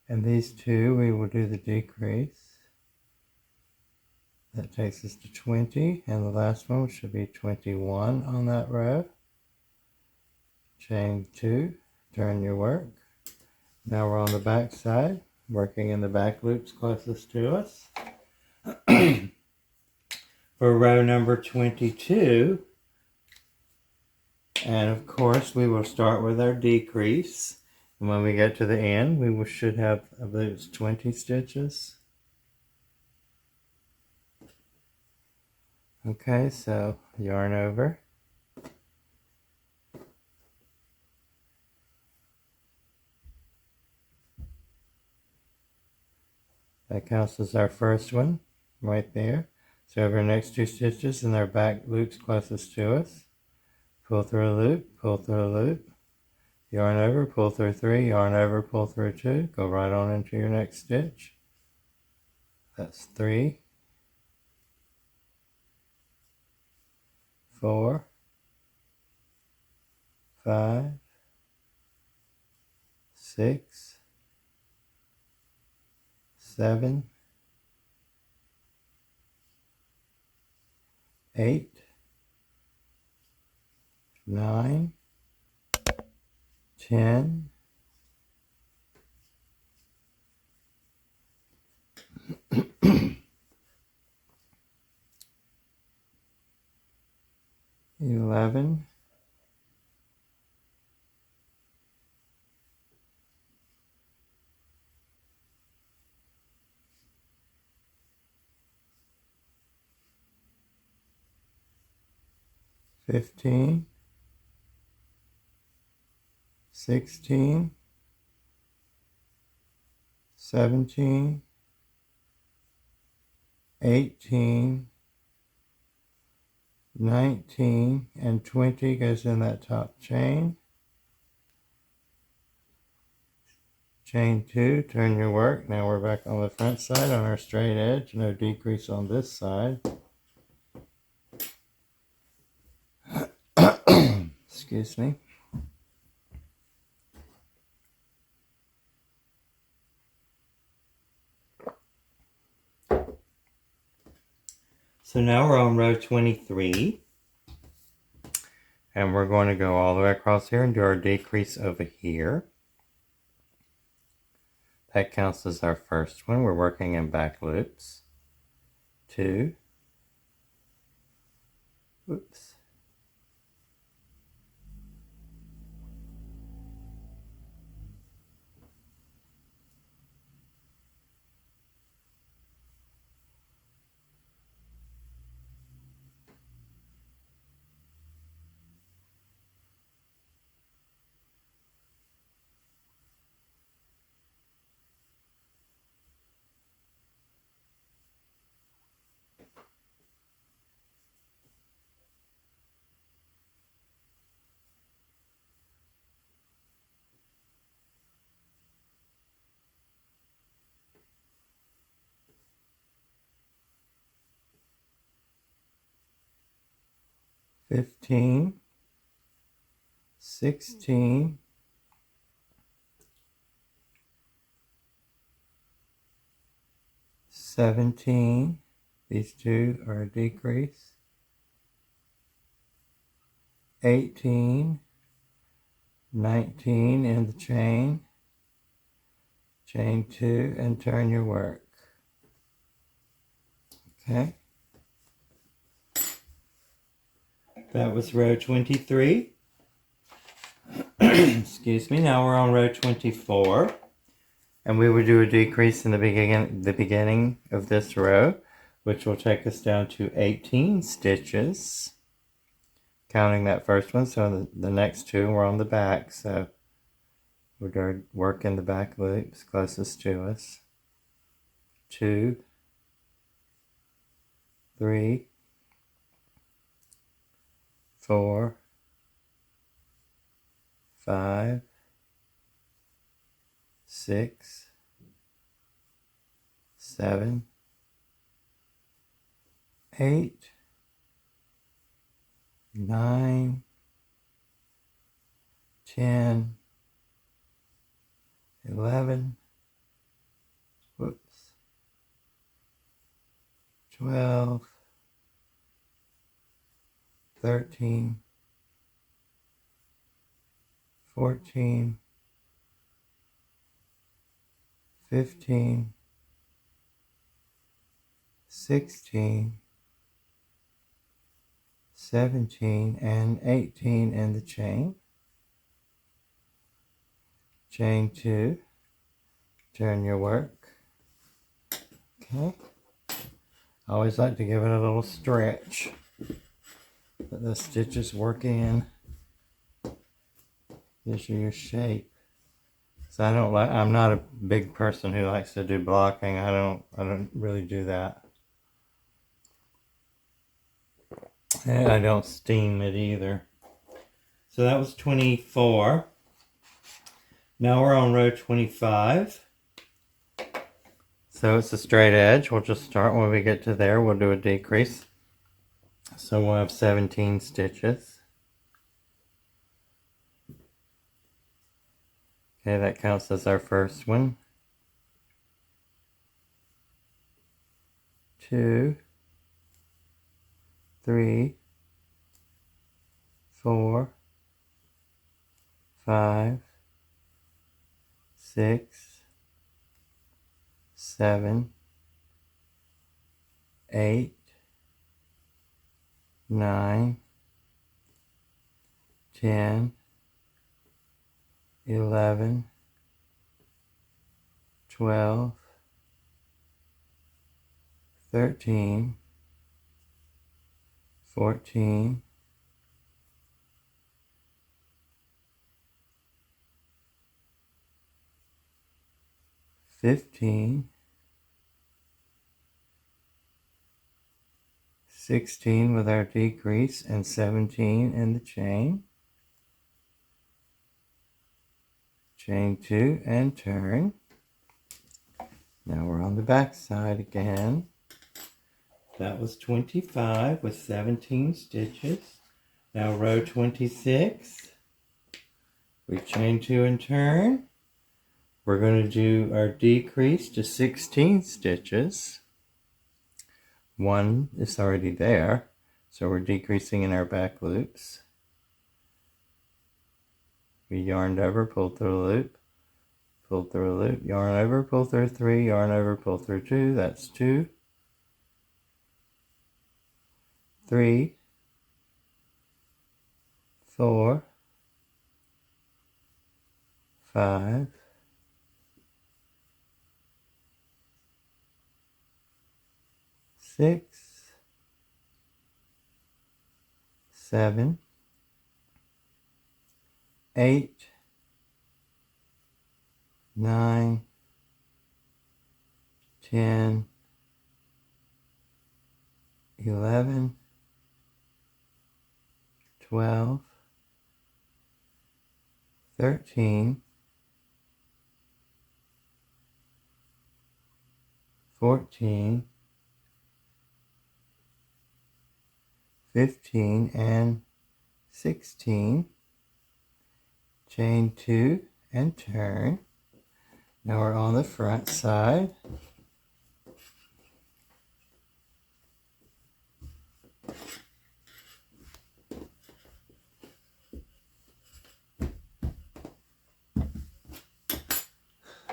and these two we will do the decrease. That takes us to 20, and the last one should be 21 on that row. Chain 2, turn your work. Now we're on the back side, working in the back loops closest to us. For row number 22, and of course we will start with our decrease. And when we get to the end, we should have, I believe it's 20 stitches. Okay, so yarn over. That counts as our first one right there. So we have our next 2 stitches and our back loops closest to us. Pull through a loop, pull through a loop, yarn over, pull through 3, yarn over, pull through 2, go right on into your next stitch. That's 3, 4, 5, 6, 7, 8, 9, 10, 11, 15, 16, 17, 18, 19, and 20 goes in that top chain. Chain 2, turn your work. Now we're back on the front side on our straight edge. No decrease on this side. Excuse me. So now we're on row 23. And we're going to go all the way across here and do our decrease over here. That counts as our first one. We're working in back loops. 2, oops, 15, 16, 17, these two are a decrease, 18, 19 in the chain, chain 2 and turn your work. Okay, that was row 23. Excuse me. Now we're on row 24, and we will do a decrease in the beginning of this row, which will take us down to 18 stitches, counting that first one. So the next two we're on the back, so we're going to work in the back loops closest to us. 2, 3, 4, 5, 6, 7, 8, 9, 10, 11, whoops, 12, 13, 14, 15, 16, 17, and 18 in the chain. Chain 2, turn your work. Okay. I always like to give it a little stretch. Let the stitches work in. Gives you your shape. So I'm not a big person who likes to do blocking. I don't really do that. And I don't steam it either. So that was 24. Now we're on row 25. So it's a straight edge. We'll just start when we get to there. We'll do a decrease. So we'll have 17 stitches. Okay, that counts as our first one. 2, 3, 4, 5, 6, 7, 8, 9, 10, 11, 12, 13, 14, 15, 16 with our decrease, and 17 in the chain. Chain 2 and turn. Now we're on the back side again. That was 25 with 17 stitches. Now row 26. We chain 2 and turn. We're going to do our decrease to 16 stitches. 1 is already there, so we're decreasing in our back loops. We yarned over, pulled through a loop, pulled through a loop, yarn over, pull through 3, yarn over, pull through 2, that's 2, 3, 4, 5, 6, 7, 8, 9, 10, 11, 12, 13, 14, 15, and 16. Chain 2 and turn. Now we're on the front side.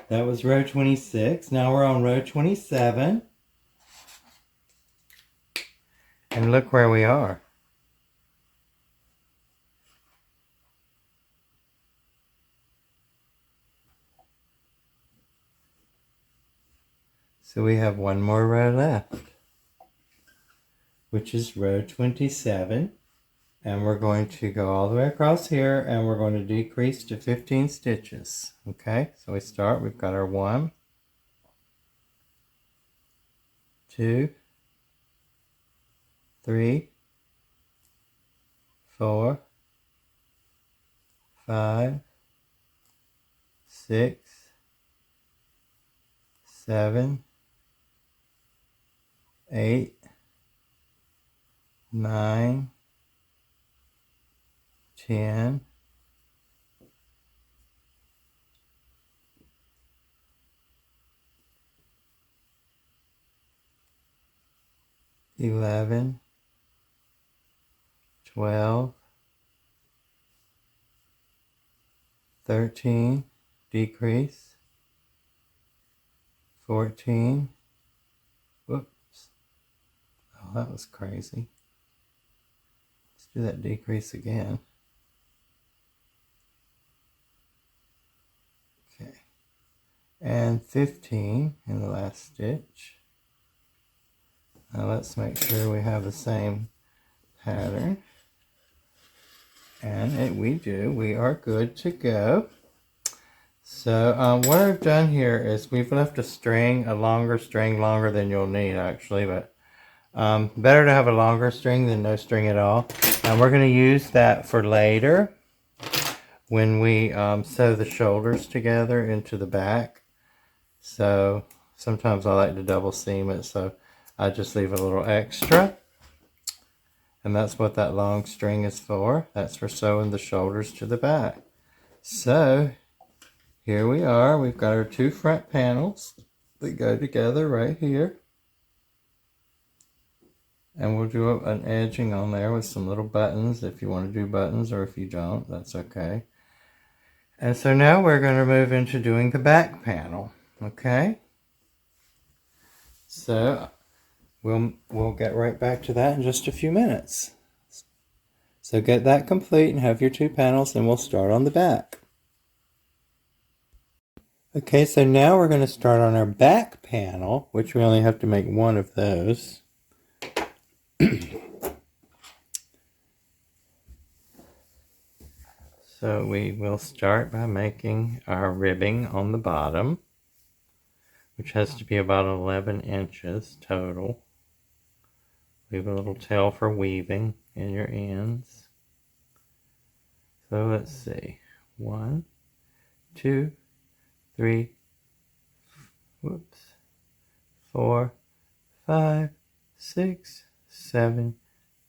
That was row 26. Now we're on row 27. And look where we are. So we have one more row left, which is row 27. And we're going to go all the way across here and we're going to decrease to 15 stitches. Okay, so we start, we've got our 1, 2, 3, 4, 5, 6, 7, 8, 9, 10, 11, 12, 13, decrease, 14, whoops, oh that was crazy, let's do that decrease again, okay, and 15 in the last stitch. Now let's make sure we have the same pattern. And we do. We are good to go. So what I've done here is we've left a string, a longer string, longer than you'll need actually, but better to have a longer string than no string at all. And we're going to use that for later when we sew the shoulders together into the back. So sometimes I like to double seam it, so I just leave a little extra. And that's what that long string is for. That's for sewing the shoulders to the back. So here we are. We've got our 2 front panels that go together right here. And we'll do an edging on there with some little buttons if you want to do buttons, or if you don't, that's okay. And so now we're going to move into doing the back panel. Okay? So we'll get right back to that in just a few minutes. So get that complete and have your 2 panels, and we'll start on the back. Okay, so now we're going to start on our back panel, which we only have to make 1 of those. So we will start by making our ribbing on the bottom, which has to be about 11 inches total. Leave a little tail for weaving in your ends. So let's see, 1, 2, 3, 4, 5, 6, 7,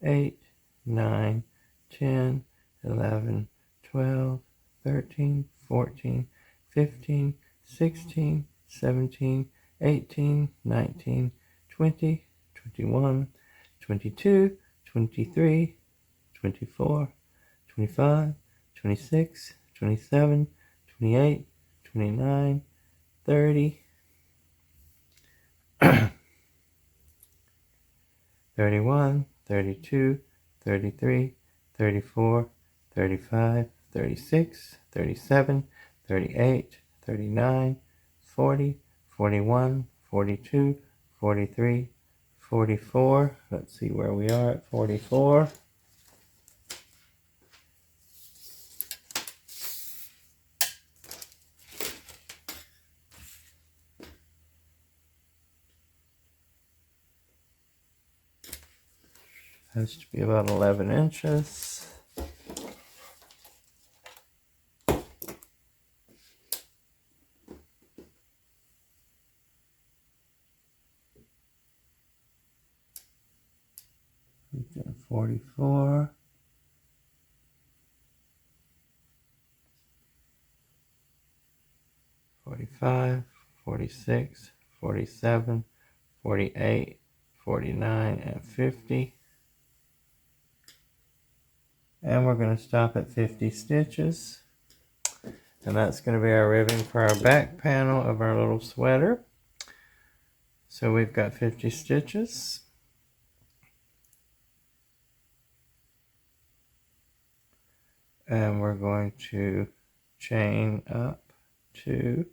8, 9, 10, 11, 12, 13, 14, 15, 16, 17, 18, 19, 20, 21, 22, 23, 24, 25, 26, 27, 28, 29, 30, 31, 32, 33, 34, 35, 36, 37, 38, 39, 40, 41, 42, 43, 44. Let's see where we are at 44. Has to be about 11 inches. We've done 44. 45, 46, 47, 48, 49, and 50. And we're going to stop at 50 stitches. And that's going to be our ribbing for our back panel of our little sweater. So we've got 50 stitches. And we're going to chain up 2.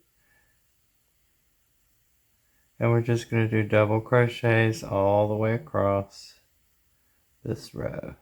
And we're just going to do double crochets all the way across this row.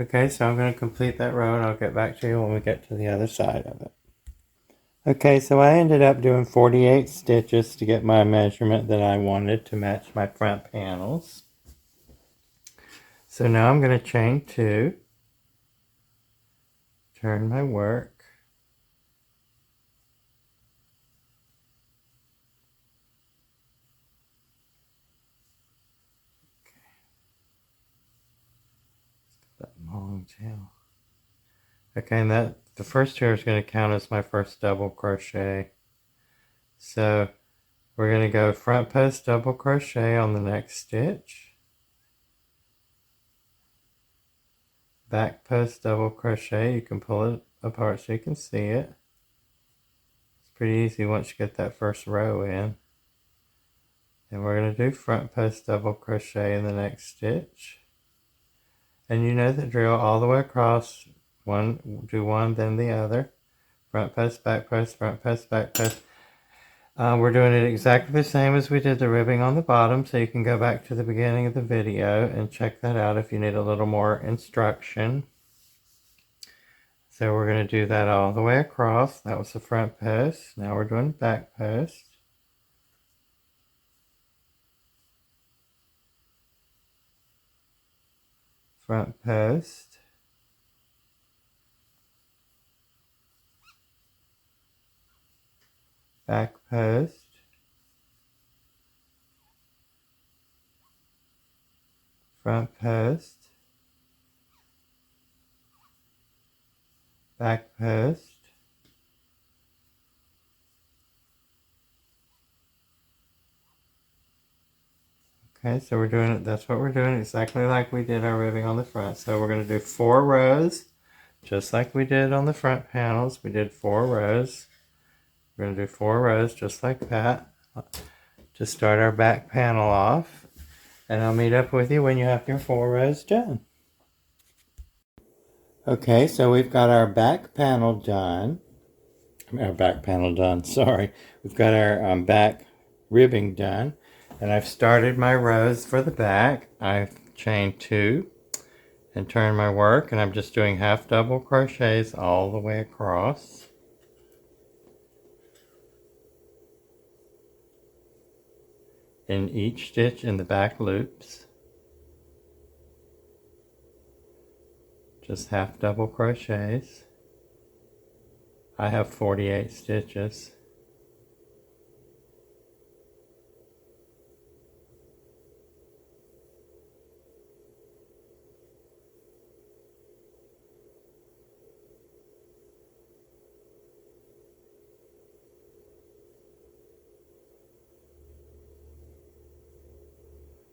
Okay, so I'm going to complete that row and I'll get back to you when we get to the other side of it. Okay, so I ended up doing 48 stitches to get my measurement that I wanted to match my front panels. So now I'm going to chain 2, turn my work, that long tail. Okay, and that the first here is going to count as my first double crochet. So we're going to go front post double crochet on the next stitch, back post double crochet. You can pull it apart so you can see it. It's pretty easy once you get that first row in. And we're going to do front post double crochet in the next stitch. And you know the drill, all the way across, do one, then the other. Front post, back post, front post, back post. We're doing it exactly the same as we did the ribbing on the bottom, so you can go back to the beginning of the video and check that out if you need a little more instruction. So we're going to do that all the way across. That was the front post. Now we're doing back post. Front post, back post, front post, back post, okay, so we're doing it, that's what we're doing, exactly like we did our ribbing on the front. So we're going to do 4 rows, just like we did on the front panels. We did 4 rows. We're going to do 4 rows just like that to start our back panel off. And I'll meet up with you when you have your 4 rows done. Okay, so we've got our back panel done. Sorry. We've got our back ribbing done. And I've started my rows for the back. I've chained 2 and turned my work, and I'm just doing half double crochets all the way across. in each stitch in the back loops. Just half double crochets. I have 48 stitches.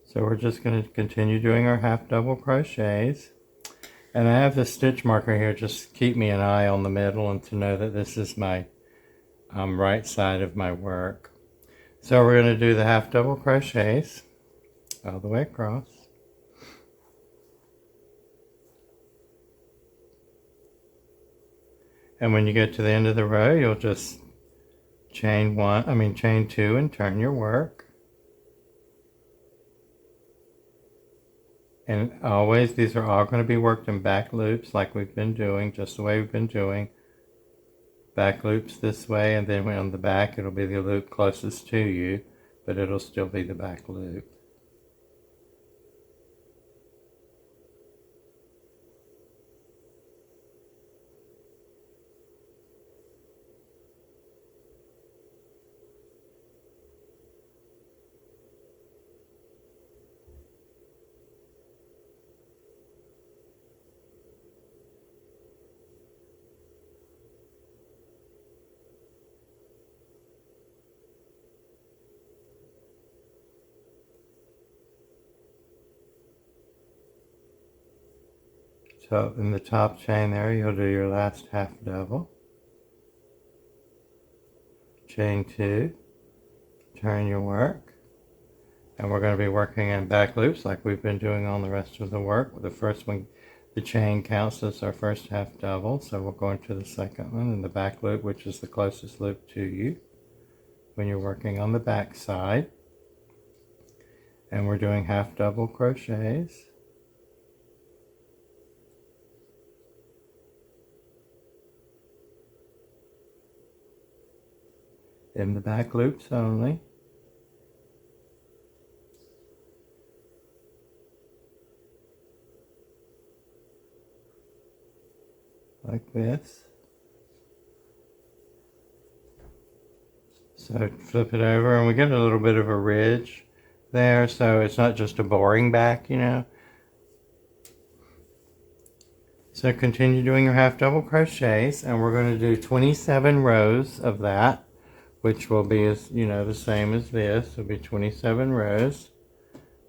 So we're just going to continue doing our half double crochets. And I have the stitch marker here, just keep me an eye on the middle and to know that this is my right side of my work. So we're going to do the half double crochets all the way across. And when you get to the end of the row, you'll just chain two and turn your work. And always, these are all going to be worked in back loops like we've been doing, just the way we've been doing. Back loops this way, and then on the back it'll be the loop closest to you, but it'll still be the back loop. So in the top chain there, you'll do your last half double. Chain two, turn your work. And we're going to be working in back loops like we've been doing on the rest of the work. The first one, the chain counts as our first half double. So we'll go into the second one in the back loop, which is the closest loop to you when you're working on the back side. And we're doing half double crochets. In the back loops only. Like this. So flip it over and we get a little bit of a ridge there, so it's not just a boring back, you know. So continue doing your half double crochets, and we're going to do 27 rows of that, which will be, as you know, the same as this. It'll be 27 rows.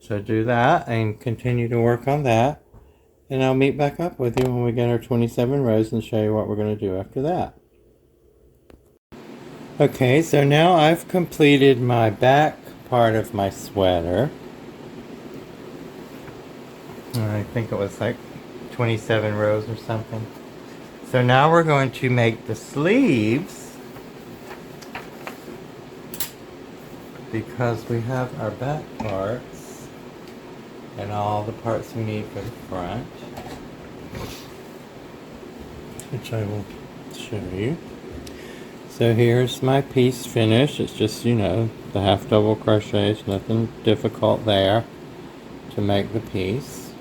So do that and continue to work on that. And I'll meet back up with you when we get our 27 rows and show you what we're going to do after that. Okay, so now I've completed my back part of my sweater. I think it was like 27 rows or something. So now we're going to make the sleeves, because we have our back parts and all the parts we need for the front, which I will show you. So here's my piece finished. It's just, you know, the half double crochets, nothing difficult there to make the piece.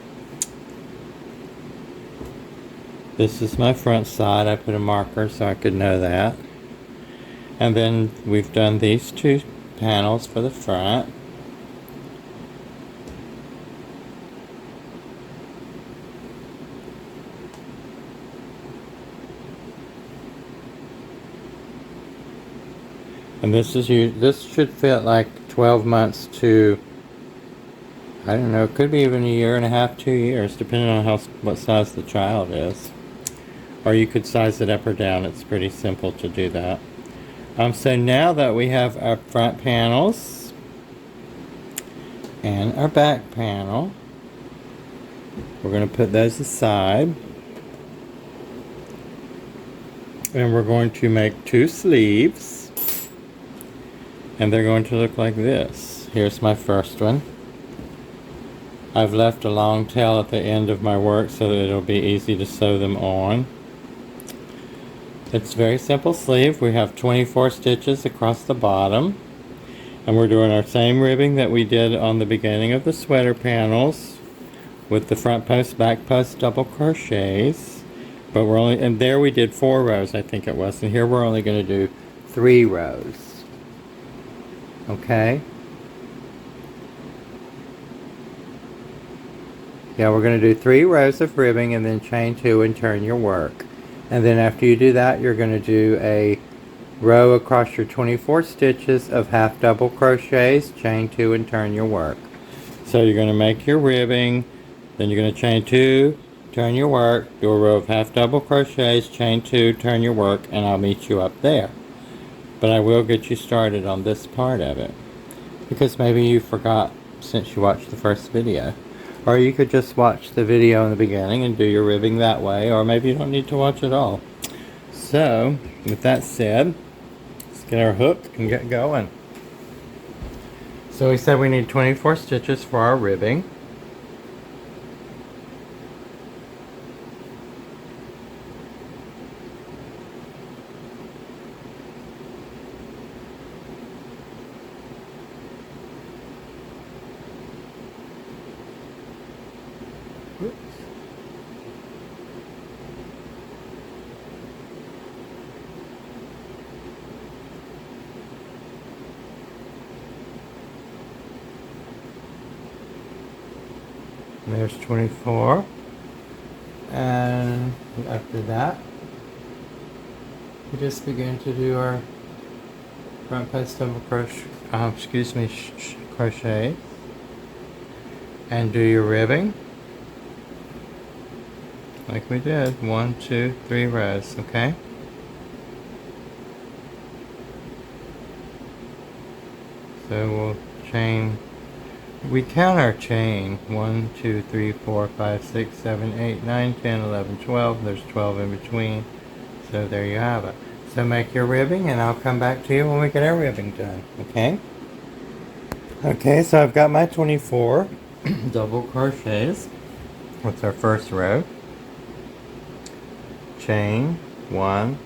This is my front side. I put a marker so I could know that. And then we've done these two panels for the front. And this should fit like 12 months to, I don't know, it could be even a year and a half, 2 years, depending on what size the child is. Or you could size it up or down. It's pretty simple to do that. So now that we have our front panels and our back panel, we're going to put those aside. And we're going to make two sleeves. And they're going to look like this. Here's my first one. I've left a long tail at the end of my work so that it'll be easy to sew them on. It's a very simple sleeve. We have 24 stitches across the bottom. And we're doing our same ribbing that we did on the beginning of the sweater panels with the front post, back post double crochets. But we're only, and there we did 4 rows, I think it was. And here we're only going to do 3 rows. Okay? Yeah, we're going to do 3 rows of ribbing and then chain 2 and turn your work. And then after you do that, you're going to do a row across your 24 stitches of half double crochets, chain 2 and turn your work. So you're going to make your ribbing, then you're going to chain 2, turn your work, do a row of half double crochets, chain 2, turn your work, and I'll meet you up there. But I will get you started on this part of it, because maybe you forgot since you watched the first video. Or you could just watch the video in the beginning and do your ribbing that way, or maybe you don't need to watch it all. So, with that said, let's get our hook and get going. So we said we need 24 stitches for our ribbing. Oops. There's 24, and after that we just begin to do our front post double crochet, crochet, and do your ribbing like we did, 1, 2, 3 rows, okay? So we'll chain. We count our chain 1, 2, 3, 4, 5, 6, 7, 8, 9, 10, 11, 12. There's 12 in between. So there you have it. So make your ribbing and I'll come back to you when we get our ribbing done. Okay? Okay, so I've got my 24 double crochets. What's our first row? Chain 1,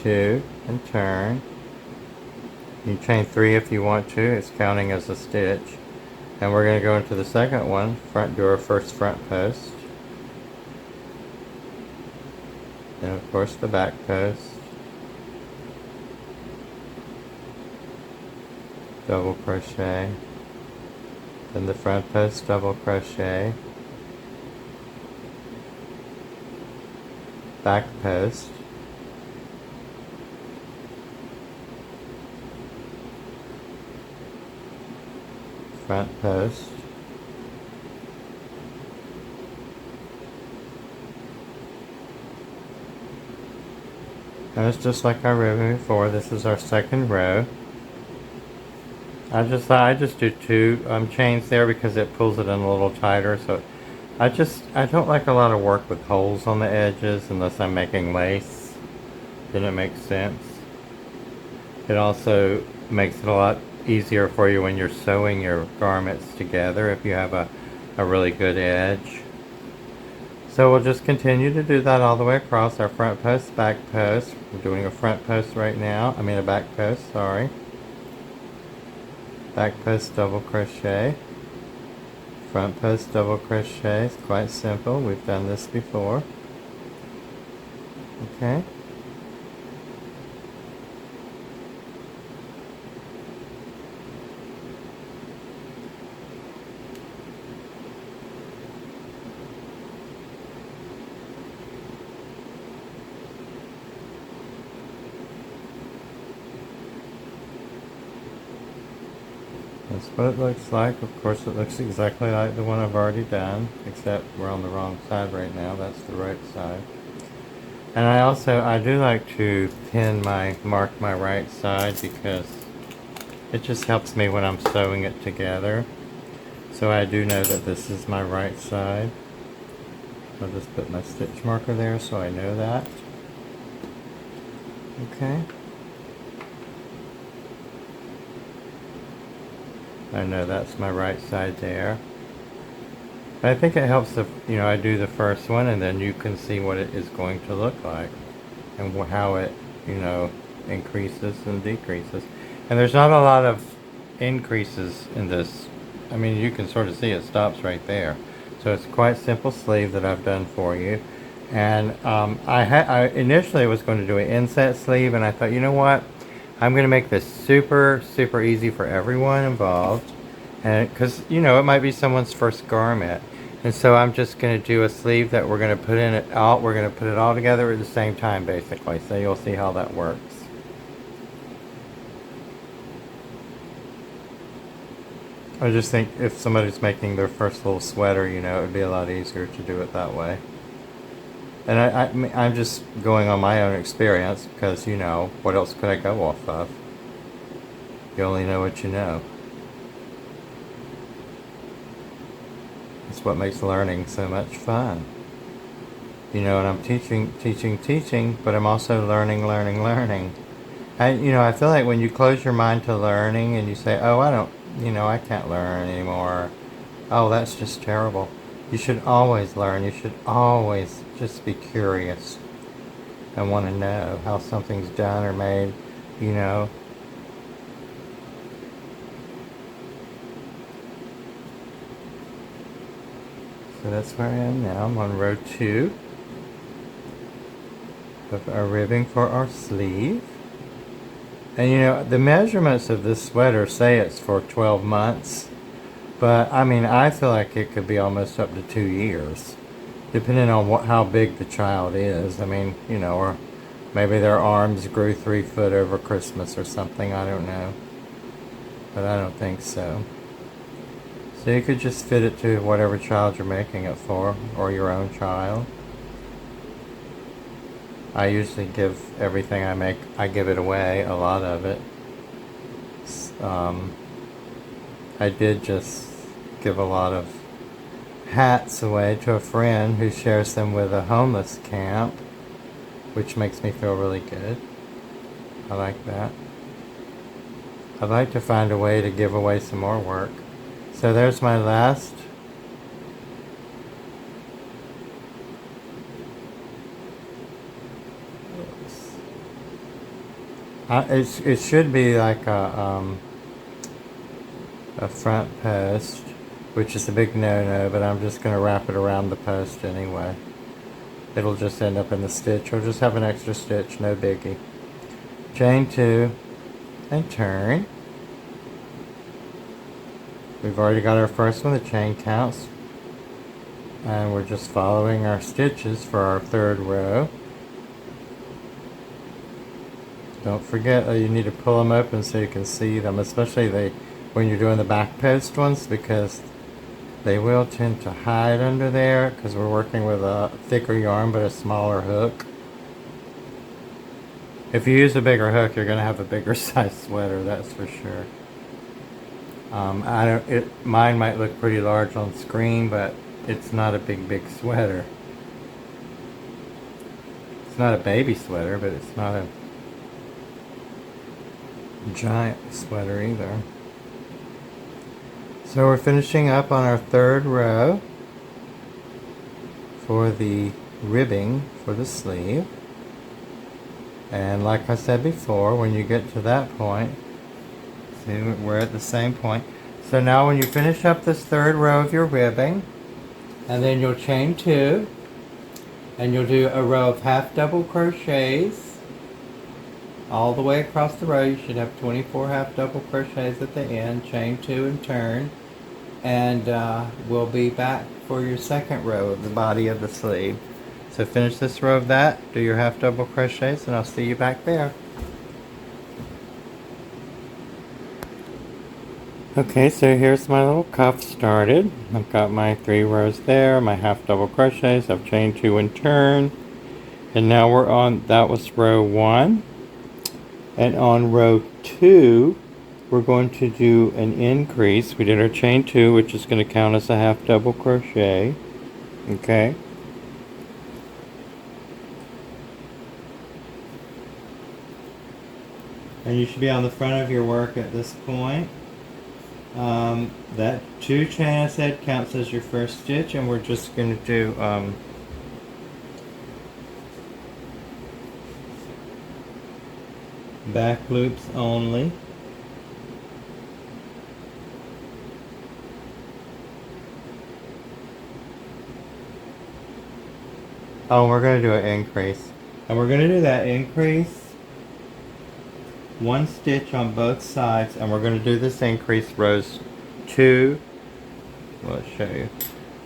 2, and turn. You chain 3 if you want to. It's counting as a stitch. And we're going to go into the second one, do our first front post. Then of course the back post. Double crochet. Then the front post, double crochet. Back post. Front post, and it's just like our ribbon before. This is our second row. I just do 2 chains there because it pulls it in a little tighter. So I don't like a lot of work with holes on the edges unless I'm making lace. Then it makes sense. It also makes it a lot easier for you when you're sewing your garments together if you have a really good edge. So we'll just continue to do that all the way across our front post, back post. We're doing a front post right now. I mean a back post, sorry. Back post double crochet. Front post double crochet. It's quite simple. We've done this before. Okay. That's what it looks like. Of course it looks exactly like the one I've already done, except we're on the wrong side right now. That's the right side. And I do like to mark my right side because it just helps me when I'm sewing it together. So I do know that this is my right side. I'll just put my stitch marker there so I know that. Okay. I know that's my right side there. But I think it helps if, I do the first one and then you can see what it is going to look like and how it, increases and decreases. And there's not a lot of increases in this. I mean, you can sort of see it stops right there. So it's quite simple sleeve that I've done for you. And I initially was going to do an inset sleeve, and I thought, you know what? I'm going to make this super, super easy for everyone involved. And because, you know, it might be someone's first garment. And so I'm just going to do a sleeve that we're going to put in it out. We're going to put it all together at the same time, basically. So you'll see how that works. I just think if somebody's making their first little sweater, you know, it would be a lot easier to do it that way. And I'm just going on my own experience because, you know, what else could I go off of? You only know what you know. It's what makes learning so much fun. You know, and I'm teaching, but I'm also learning. You know, I feel like when you close your mind to learning and you say, oh, I can't learn anymore. Oh, that's just terrible. You should always learn. You should always just be curious and want to know how something's done or made, you know. So that's where I am now. I'm on row 2 of our ribbing for our sleeve. And you know, the measurements of this sweater say it's for 12 months. But I mean, I feel like it could be almost up to 2 years, depending on how big the child is. I mean, you know, or maybe their arms grew 3 foot over Christmas or something. I don't know. But I don't think so. So you could just fit it to whatever child you're making it for, or your own child. I usually give everything I make, I give it away, a lot of it. I did just give a lot of hats away to a friend who shares them with a homeless camp, which makes me feel really good. I like that. I'd like to find a way to give away some more work. So there's my last it should be like a front post, which is a big no-no, but I'm just going to wrap it around the post anyway. It'll just end up in the stitch, or just have an extra stitch, no biggie. Chain 2 and turn. We've already got our first one, the chain counts, and we're just following our stitches for our 3rd row. Don't forget, you need to pull them open so you can see them, especially when you're doing the back post ones, because they will tend to hide under there because we're working with a thicker yarn but a smaller hook. If you use a bigger hook, you're going to have a bigger size sweater, that's for sure. Mine might look pretty large on screen, but it's not a big sweater. It's not a baby sweater, but it's not a giant sweater either. So we're finishing up on our 3rd row for the ribbing for the sleeve. And like I said before, when you get to that point, see, we're at the same point. So now when you finish up this 3rd row of your ribbing, and then you'll chain 2, and you'll do a row of half double crochets all the way across the row. You should have 24 half double crochets at the end. Chain 2 and turn, and we'll be back for your 2nd row of the body of the sleeve. So finish this row of that, do your half double crochets, and I'll see you back there. Okay, so here's my little cuff started. I've got my 3 rows there, my half double crochets, I've chained 2 and turn. And now we're on, that was row 1. And on row 2, we're going to do an increase. We did our chain 2, which is going to count as a half double crochet. Okay. And you should be on the front of your work at this point. That 2 chain I said counts as your first stitch, and we're just going to do back loops only. Oh, we're going to do an increase. And we're going to do that increase one stitch on both sides, and we're going to do this increase rows 2. Well, let's show you.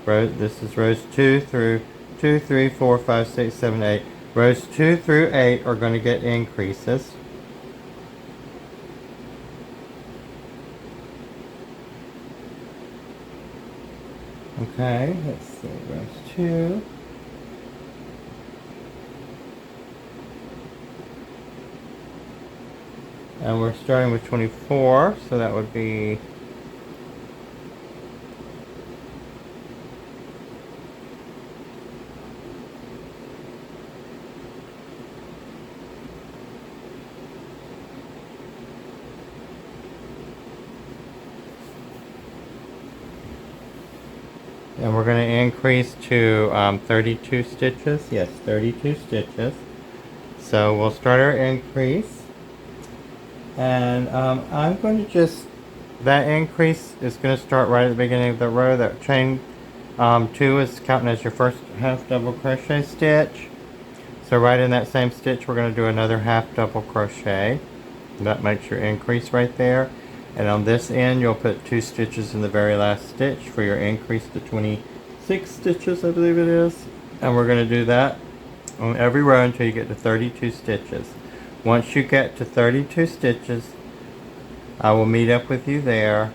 This is rows 2 through 2, 3, 4, 5, 6, 7, 8. Rows 2 through 8 are going to get increases. Okay, let's see, rows 2. And we're starting with 24, so that would be and we're going to increase to 32 stitches. Yes, 32 stitches. So we'll start our increase. And I'm going to just, that increase is going to start right at the beginning of the row. That chain 2 is counting as your first half double crochet stitch. So right in that same stitch, we're going to do another half double crochet. That makes your increase right there. And on this end, you'll put 2 stitches in the very last stitch for your increase to 26 stitches, I believe it is. And we're going to do that on every row until you get to 32 stitches. Once you get to 32 stitches, I will meet up with you there,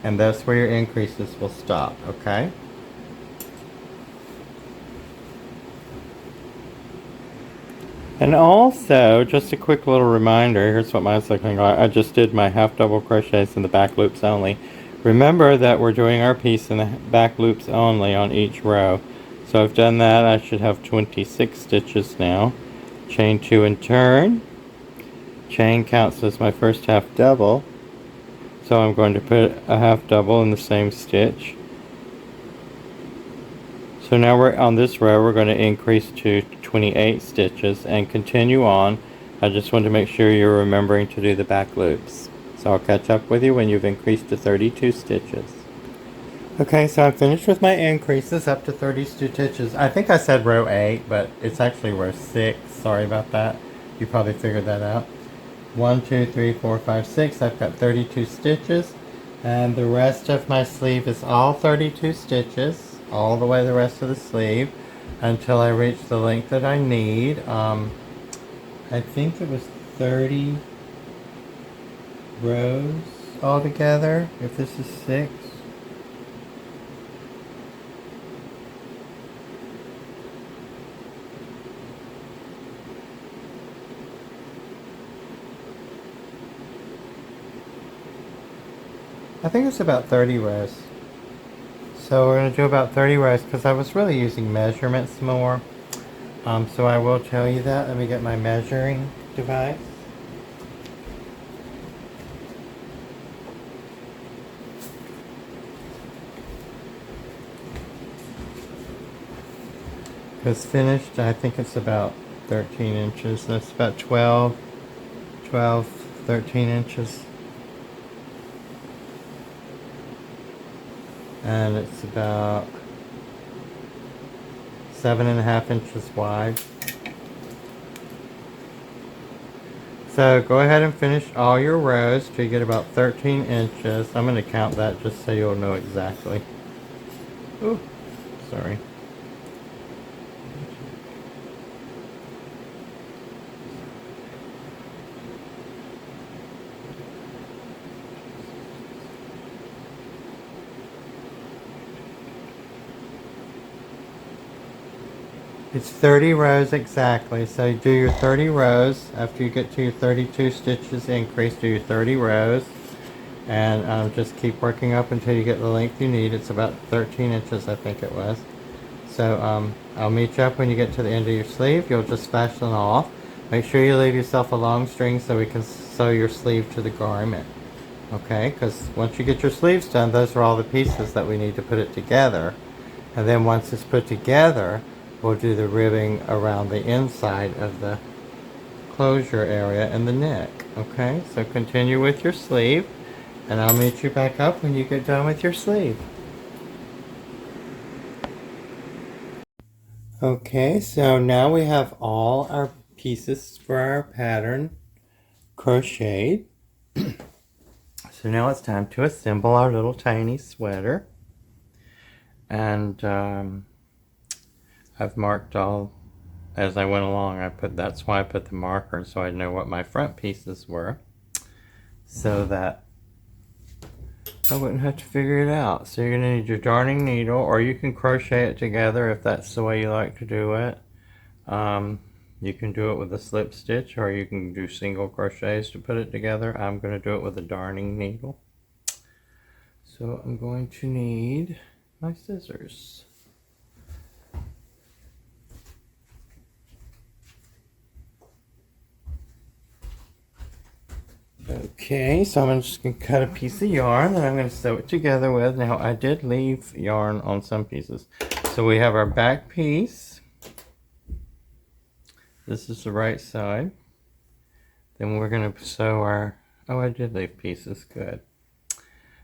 and that's where your increases will stop, okay? And also, just a quick little reminder, here's what mine's looking like. I just did my half double crochets in the back loops only. Remember that we're doing our piece in the back loops only on each row. So I've done that. I should have 26 stitches now. Chain 2 and turn. Chain counts as my first half double. So I'm going to put a half double in the same stitch. So now we're on this row, we're going to increase to 28 stitches and continue on. I just want to make sure you're remembering to do the back loops. So I'll catch up with you when you've increased to 32 stitches. Okay, so I'm finished with my increases up to 32 stitches. I think I said row 8, but it's actually row 6. Sorry about that. You probably figured that out. 1, 2, 3, 4, 5, 6. I've got 32 stitches. And the rest of my sleeve is all 32 stitches. All the way the rest of the sleeve. Until I reach the length that I need. I think it was 30 rows altogether. If this is 6. I think it's about 30 rows. So we're going to do about 30 rows because I was really using measurements more. So I will tell you that. Let me get my measuring device. Because finished, I think it's about 13 inches. That's about 12, 13 inches. And it's about 7.5 inches wide. So go ahead and finish all your rows till you get about 13 inches. I'm going to count that just so you'll know exactly. Ooh, sorry. It's 30 rows exactly, so do your 30 rows. After you get to your 32 stitches increase, do your 30 rows. And just keep working up until you get the length you need. It's about 13 inches, I think it was. So I'll meet you up when you get to the end of your sleeve. You'll just fasten off. Make sure you leave yourself a long string so we can sew your sleeve to the garment. Okay, because once you get your sleeves done, those are all the pieces that we need to put it together. And then once it's put together, we'll do the ribbing around the inside of the closure area and the neck. Okay, so continue with your sleeve, and I'll meet you back up when you get done with your sleeve. Okay, so now we have all our pieces for our pattern crocheted. So now it's time to assemble our little tiny sweater. And I've marked all as I went along. That's why I put the marker, so I know what my front pieces were, so that I wouldn't have to figure it out. So you're going to need your darning needle, or you can crochet it together if that's the way you like to do it. You can do it with a slip stitch, or you can do single crochets to put it together. I'm going to do it with a darning needle. So I'm going to need my scissors. Okay, so I'm just going to cut a piece of yarn that I'm going to sew it together with. Now, I did leave yarn on some pieces. So we have our back piece. This is the right side. Then we're going to sew our... Oh, I did leave pieces. Good.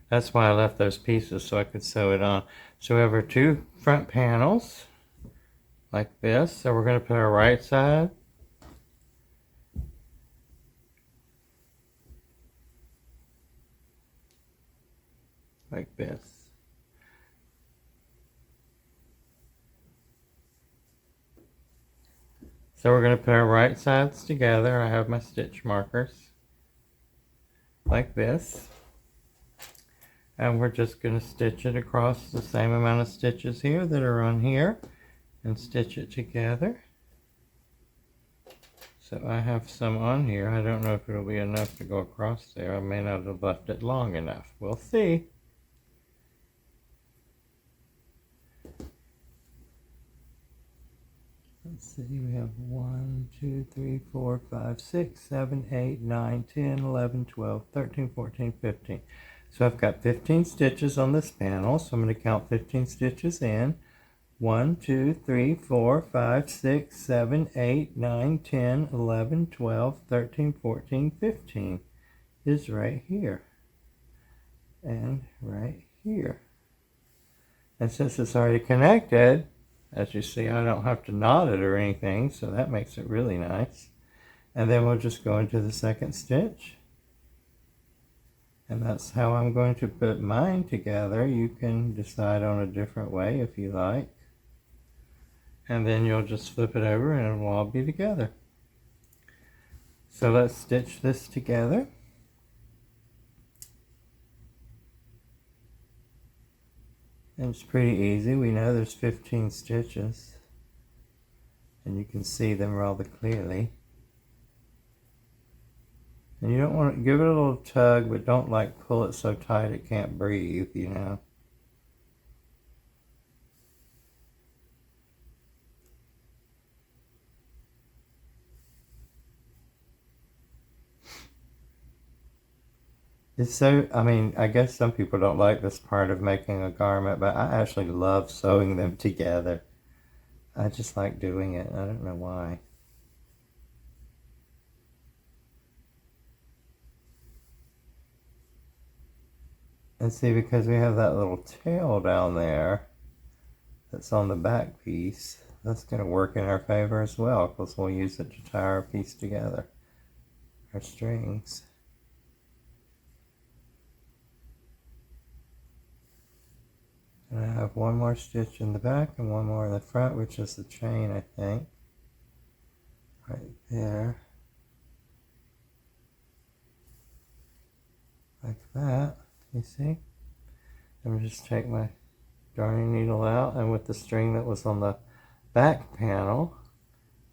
That's why I left those pieces, so I could sew it on. So we have our two front panels, like this. So we're going to put our right side. Like this. So we're going to put our right sides together. I have my stitch markers. Like this. And we're just going to stitch it across the same amount of stitches here that are on here. And stitch it together. So I have some on here. I don't know if it'll be enough to go across there. I may not have left it long enough. We'll see. Let's see, we have 1, 2, 3, 4, 5, 6, 7, 8, 9, 10, 11, 12, 13, 14, 15. So I've got 15 stitches on this panel, so I'm going to count 15 stitches in. 1, 2, 3, 4, 5, 6, 7, 8, 9, 10, 11, 12, 13, 14, 15 is right here. And right here. And since it's already connected, as you see, I don't have to knot it or anything, so that makes it really nice. And then we'll just go into the second stitch. And that's how I'm going to put mine together. You can decide on a different way if you like. And then you'll just flip it over and it'll all be together. So let's stitch this together. And it's pretty easy. We know there's 15 stitches. And you can see them rather clearly. And you don't want to give it a little tug, but don't like pull it so tight it can't breathe, you know. It's so, I mean, I guess some people don't like this part of making a garment, but I actually love sewing them together. I just like doing it. I don't know why. And see, because we have that little tail down there that's on the back piece, that's going to work in our favor as well, because we'll use it to tie our piece together, our strings. And I have one more stitch in the back and one more in the front, which is the chain, I think. Right there. Like that, you see? Let me just take my darning needle out, and with the string that was on the back panel,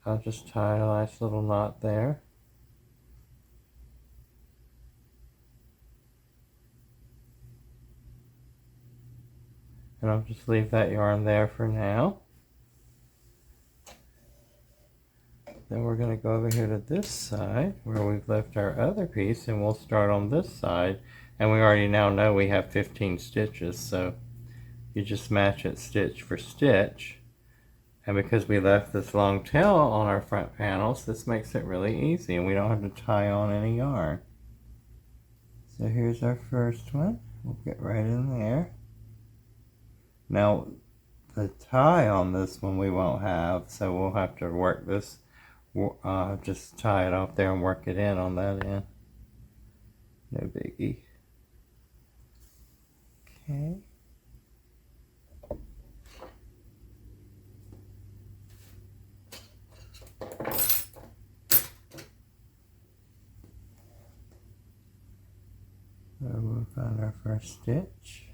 I'll just tie a nice little knot there. And I'll just leave that yarn there for now. Then we're going to go over here to this side where we've left our other piece, and we'll start on this side. And we already now know we have 15 stitches, so you just match it stitch for stitch. And because we left this long tail on our front panels, this makes it really easy, and we don't have to tie on any yarn. So here's our first one. We'll get right in there. Now, the tie on this one we won't have, so we'll have to work this, just tie it off there and work it in on that end. No biggie. Okay. So we'll find our first stitch.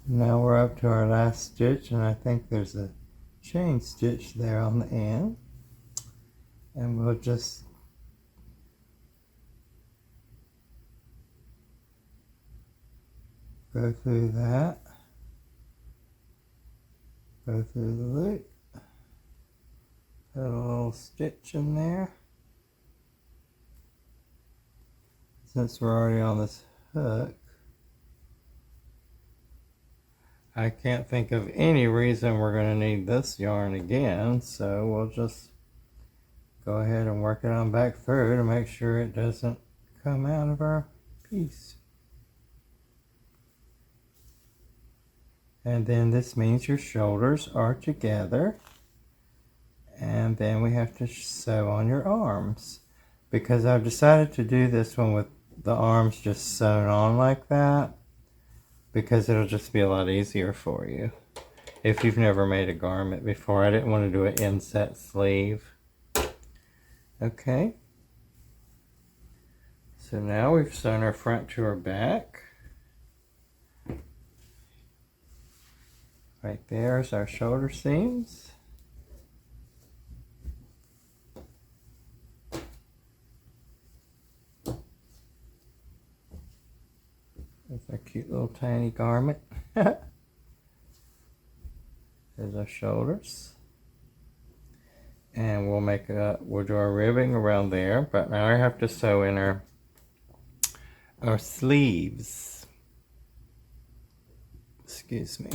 Now we're up to our last stitch, and I think there's a chain stitch there on the end, and we'll just go through that, go through the loop, put a little stitch in there. Since we're already on this hook, I can't think of any reason we're going to need this yarn again, so we'll just go ahead and work it on back through to make sure it doesn't come out of our piece. And then this means your shoulders are together, and then we have to sew on your arms, because I've decided to do this one with the arms just sewn on like that, because it'll just be a lot easier for you if you've never made a garment before. I didn't want to do an inset sleeve. Okay, so now we've sewn our front to our back. Right there is our shoulder seams. There's our cute little tiny garment. There's our shoulders. And we'll do our ribbing around there, but now I have to sew in our sleeves. Excuse me.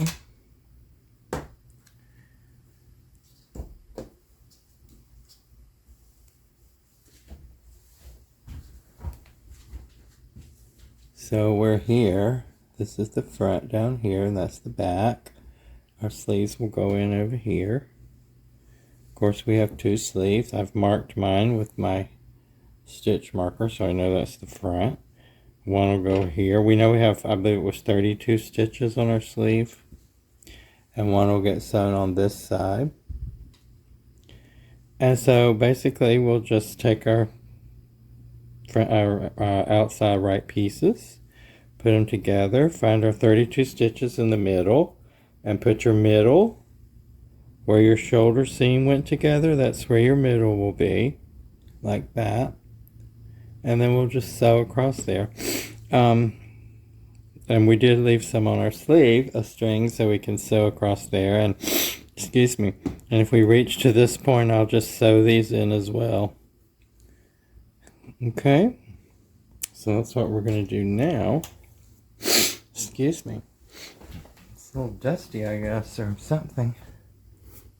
So we're here, this is the front down here, and that's the back. Our sleeves will go in over here. Of course we have two sleeves. I've marked mine with my stitch marker, so I know that's the front. One will go here. We know we have, I believe it was 32 stitches on our sleeve. And one will get sewn on this side. And so basically we'll just take our outside right pieces, put them together, find our 32 stitches in the middle, and put your middle where your shoulder seam went together. That's where your middle will be, like that. And then we'll just sew across there. And we did leave some on our sleeve, a string, so we can sew across there. And excuse me, And if we reach to this point, I'll just sew these in as well. Okay, so that's what we're going to do now. Excuse me. It's a little dusty, I guess, or something.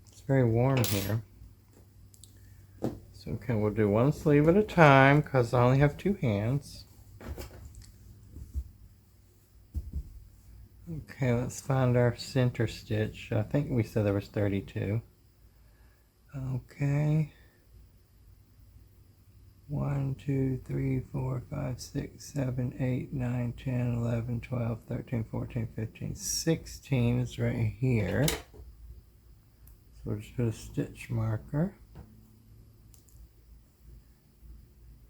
It's very warm here. So, okay, we'll do one sleeve at a time because I only have 2 hands. Okay, let's find our center stitch. I think we said there was 32. Okay. 1, 2, 3, 4, 5, 6, 7, 8, 9, 10, 11, 12, 13, 14, 15, 16 is right here. So we'll just put a stitch marker.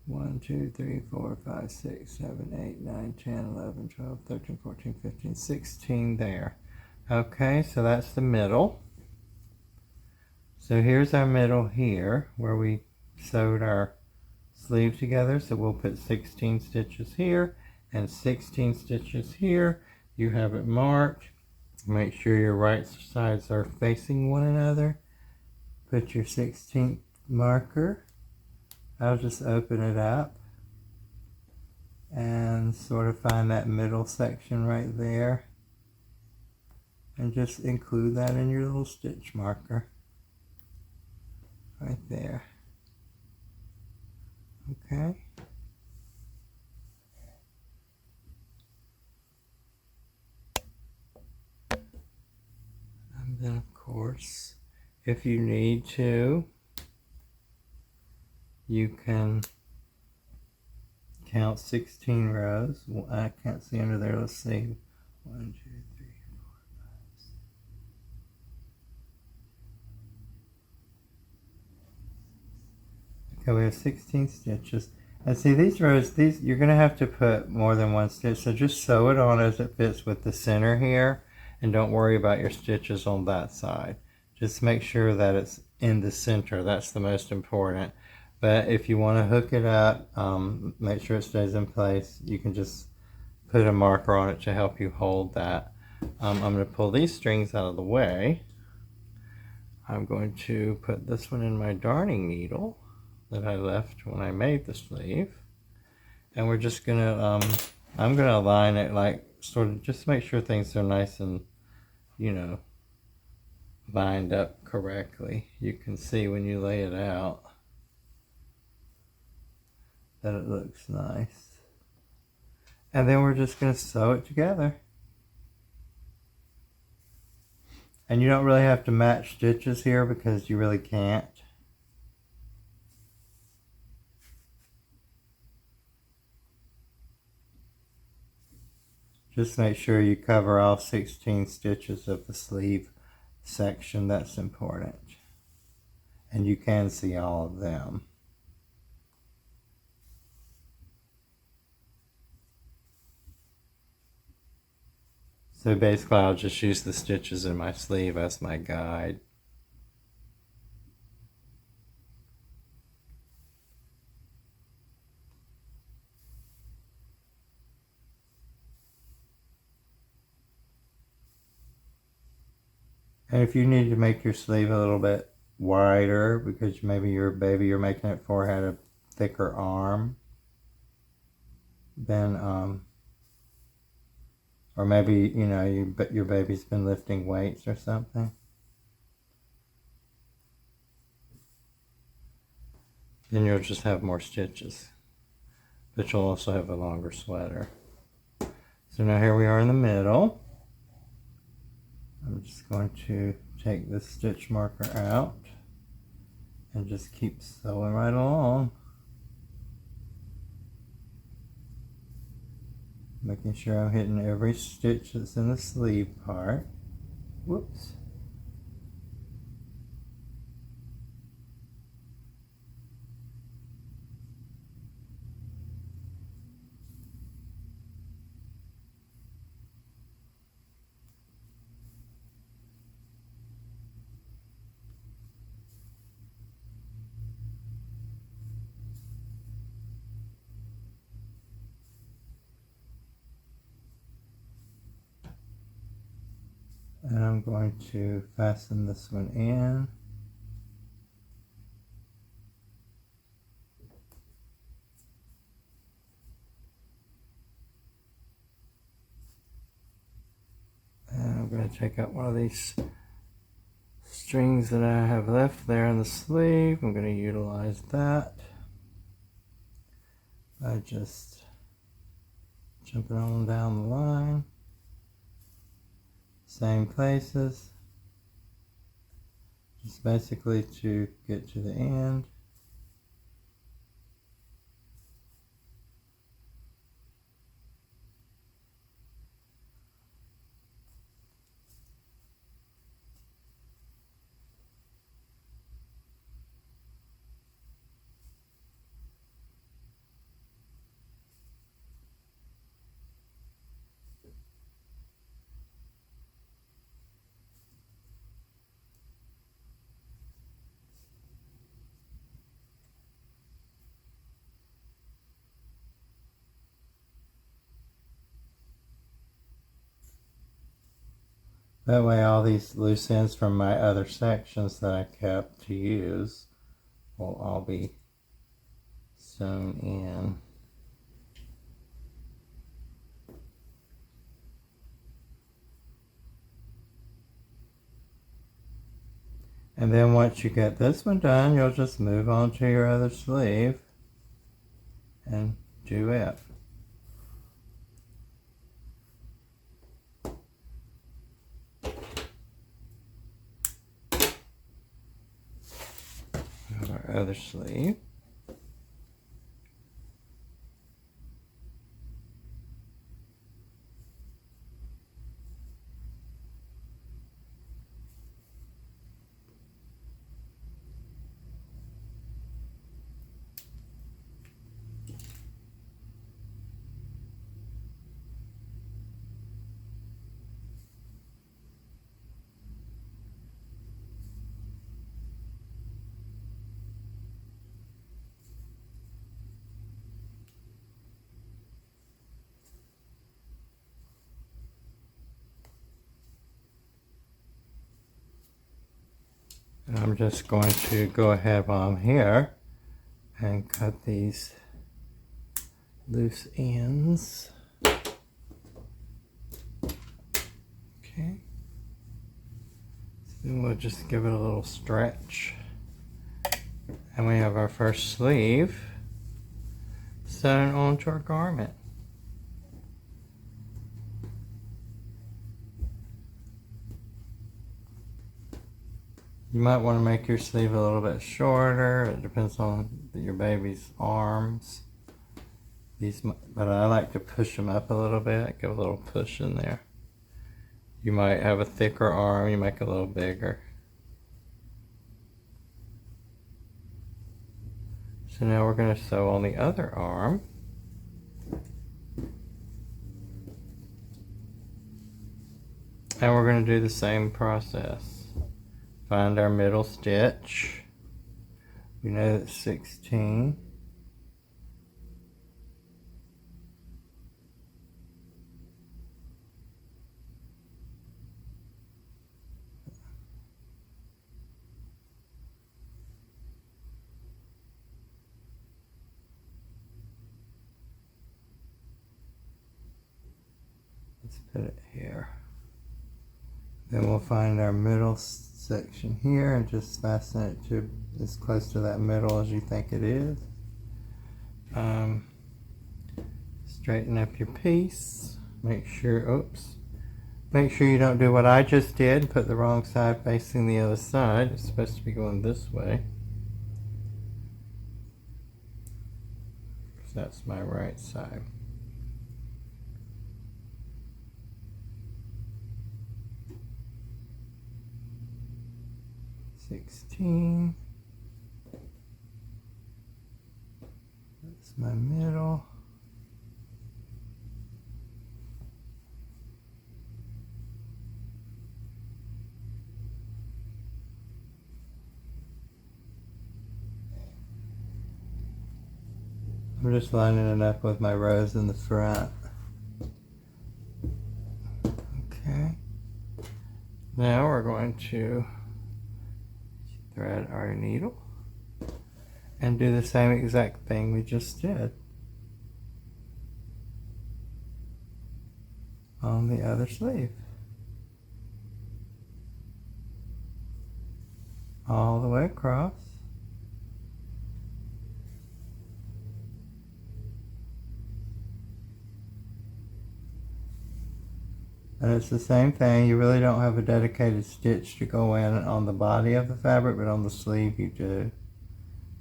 1, 2, 3, 4, 5, 6, 7, 8, 9, 10, 11, 12, 13, 14, 15, 16 there. Okay, so that's the middle. So here's our middle here where we sewed our sleeve together. So we'll put 16 stitches here and 16 stitches here. You have it marked. Make sure your right sides are facing one another. Put your 16th marker. I'll just open it up and sort of find that middle section right there and just include that in your little stitch marker right there. Okay. And then of course, if you need to, you can count 16 rows. Well, I can't see under there. Let's see. 1, 2, 3, 4, 5, 6. Okay, we have 16 stitches. And see these rows, you're going to have to put more than one stitch. So just sew it on as it fits with the center here. And don't worry about your stitches on that side. Just make sure that it's in the center. That's the most important. But if you want to hook it up, make sure it stays in place. You can just put a marker on it to help you hold that. I'm going to pull these strings out of the way. I'm going to put this one in my darning needle that I left when I made the sleeve. And we're just going to, I'm going to align it like sort of just make sure things are nice and, you know, lined up correctly. You can see when you lay it out that it looks nice. And then we're just going to sew it together. And you don't really have to match stitches here because you really can't. Just make sure you cover all 16 stitches of the sleeve section. That's important. And you can see all of them. So basically I'll just use the stitches in my sleeve as my guide. And if you need to make your sleeve a little bit wider because maybe you're making it for had a thicker arm, then or maybe, you know, your baby's been lifting weights or something, then you'll just have more stitches. But you'll also have a longer sweater. So now here we are in the middle. I'm just going to take this stitch marker out and just keep sewing right along. Making sure I'm hitting every stitch that's in the sleeve part. Whoops. And I'm going to fasten this one in. going to take out one of these strings that I have left there in the sleeve. I'm going to utilize that by just jumping on down the line, same places, just basically to get to the end. That way all these loose ends from my other sections that I kept to use will all be sewn in. And then once you get this one done, you'll just move on to your other sleeve and do it. Our other sleeve. And I'm just going to go ahead while I'm here and cut these loose ends. Okay. So then we'll just give it a little stretch. And we have our first sleeve sewn onto our garment. You might want to make your sleeve a little bit shorter. It depends on your baby's arms. But I like to push them up a little bit, give a little push in there. You might have a thicker arm, you make it a little bigger. So now we're going to sew on the other arm. And we're going to do the same process. Find our middle stitch. We know that's 16. Let's put it here. Then we'll find our middle section here and just fasten it to as close to that middle as you think it is. Straighten up your piece. Make sure you don't do what I just did, put the wrong side facing the other side. It's supposed to be going this way. So that's my right side. That's my middle. I'm just lining it up with my rows in the front. Okay. Now we're going to thread our needle and do the same exact thing we just did on the other sleeve. all the way across. And it's the same thing. You really don't have a dedicated stitch to go in on the body of the fabric, but on the sleeve you do.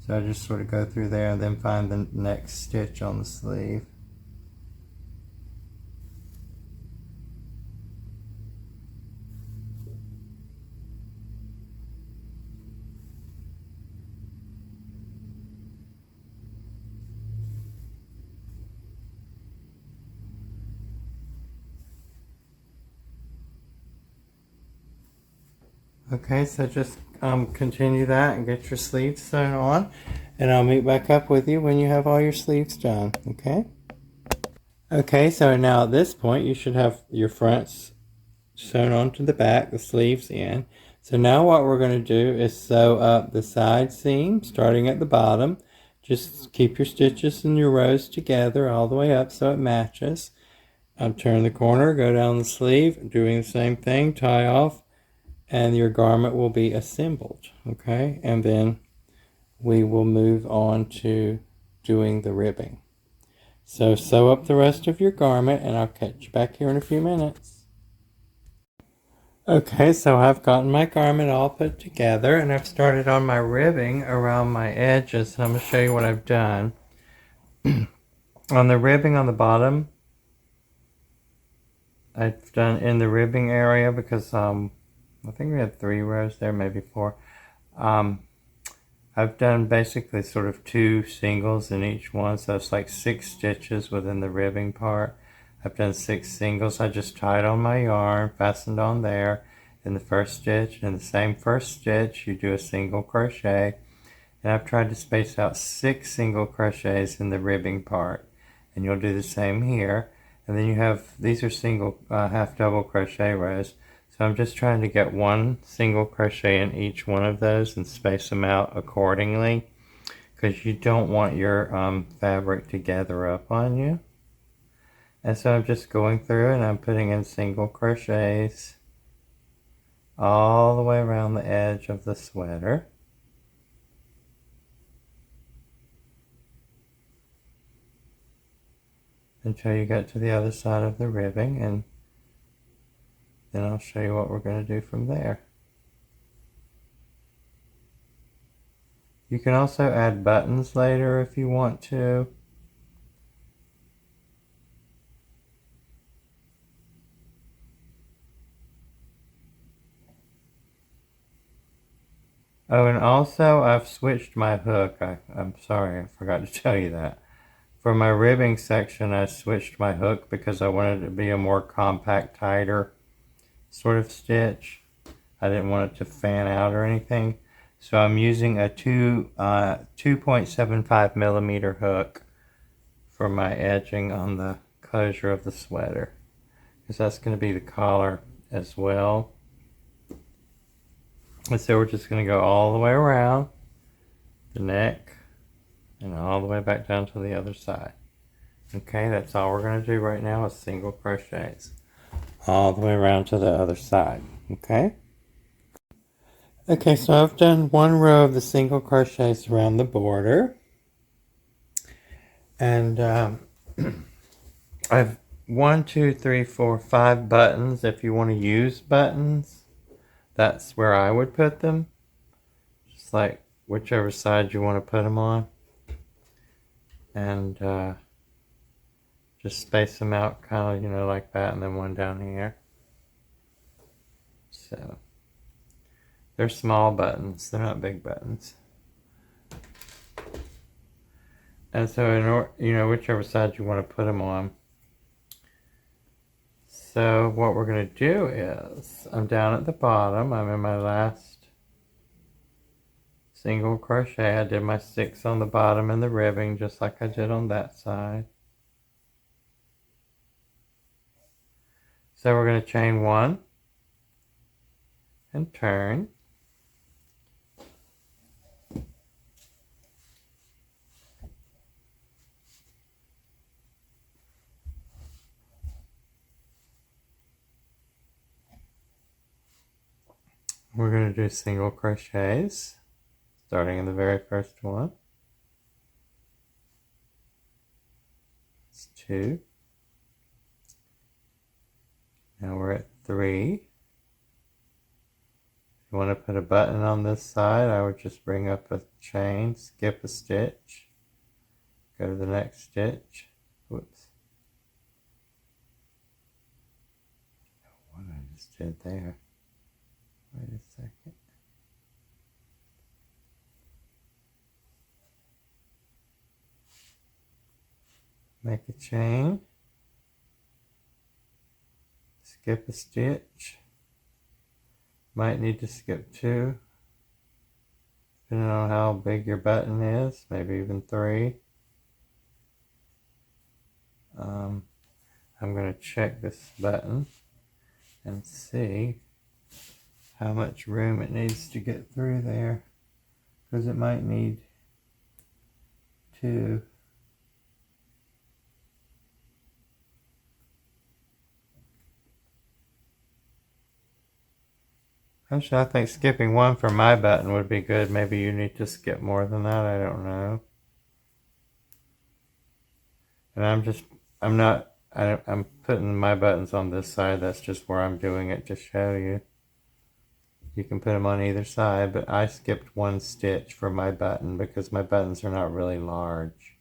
So I just sort of go through there and then find the next stitch on the sleeve. Okay, so just continue that and get your sleeves sewn on, and I'll meet back up with you when you have all your sleeves done, okay? Okay, so now at this point you should have your fronts sewn onto the back, the sleeves in. So now what we're going to do is sew up the side seam starting at the bottom. Just keep your stitches and your rows together all the way up so it matches. Turn the corner, go down the sleeve, doing the same thing, tie off, and your garment will be assembled, okay? And then we will move on to doing the ribbing. So sew up the rest of your garment, and I'll catch you back here in a few minutes. Okay, so I've gotten my garment all put together, and I've started on my ribbing around my edges, and I'm going to show you what I've done. On the ribbing on the bottom, I've done in the ribbing area because I think we had 3 rows there, maybe 4. I've done basically sort of 2 singles in each one, so it's like 6 stitches within the ribbing part. I've done 6 singles. I just tied on my yarn, fastened on there in the first stitch. In the same first stitch, you do a single crochet. And I've tried to space out 6 single crochets in the ribbing part. And you'll do the same here. And then you have, these are single half double crochet rows. So I'm just trying to get 1 single crochet in each one of those and space them out accordingly, because you don't want your fabric to gather up on you. And so I'm just going through and I'm putting in single crochets all the way around the edge of the sweater. Until you get to the other side of the ribbing, and then I'll show you what we're going to do from there. You can also add buttons later if you want to. Oh, and also I've switched my hook. I'm sorry, I forgot to tell you that. For my ribbing section, I switched my hook because I wanted it to be a more compact, tighter sort of stitch. I didn't want it to fan out or anything. So I'm using a 2.75 millimeter hook for my edging on the closure of the sweater, because that's going to be the collar as well. And so we're just going to go all the way around the neck and all the way back down to the other side. Okay, that's all we're going to do right now is single crochets all the way around to the other side. Okay. Okay, so I've done 1 row of the single crochets around the border, and I've 1, 2, 3, 4, 5 buttons. If you want to use buttons, that's where I would put them, just like whichever side you want to put them on, and just space them out kind of, you know, like that, and then 1 down here. So they're small buttons, they're not big buttons. And so in order, you know, whichever side you want to put them on. So what we're going to do is, I'm down at the bottom, I'm in my last single crochet. I did my 6 on the bottom and the ribbing just like I did on that side. So we're going to chain 1 and turn. We're going to do single crochets, starting in the very first one. It's 2. Now we're at 3. If you want to put a button on this side, I would just bring up a chain, skip a stitch, go to the next stitch. Whoops. What I just did there. Wait a second. Make a chain, skip a stitch, might need to skip 2, depending on how big your button is, maybe even 3. I'm going to check this button and see how much room it needs to get through there, because it might need 2. Actually, I think skipping 1 for my button would be good. Maybe you need to skip more than that. I don't know. And I'm putting my buttons on this side. That's just where I'm doing it to show you. You can put them on either side, but I skipped 1 stitch for my button because my buttons are not really large.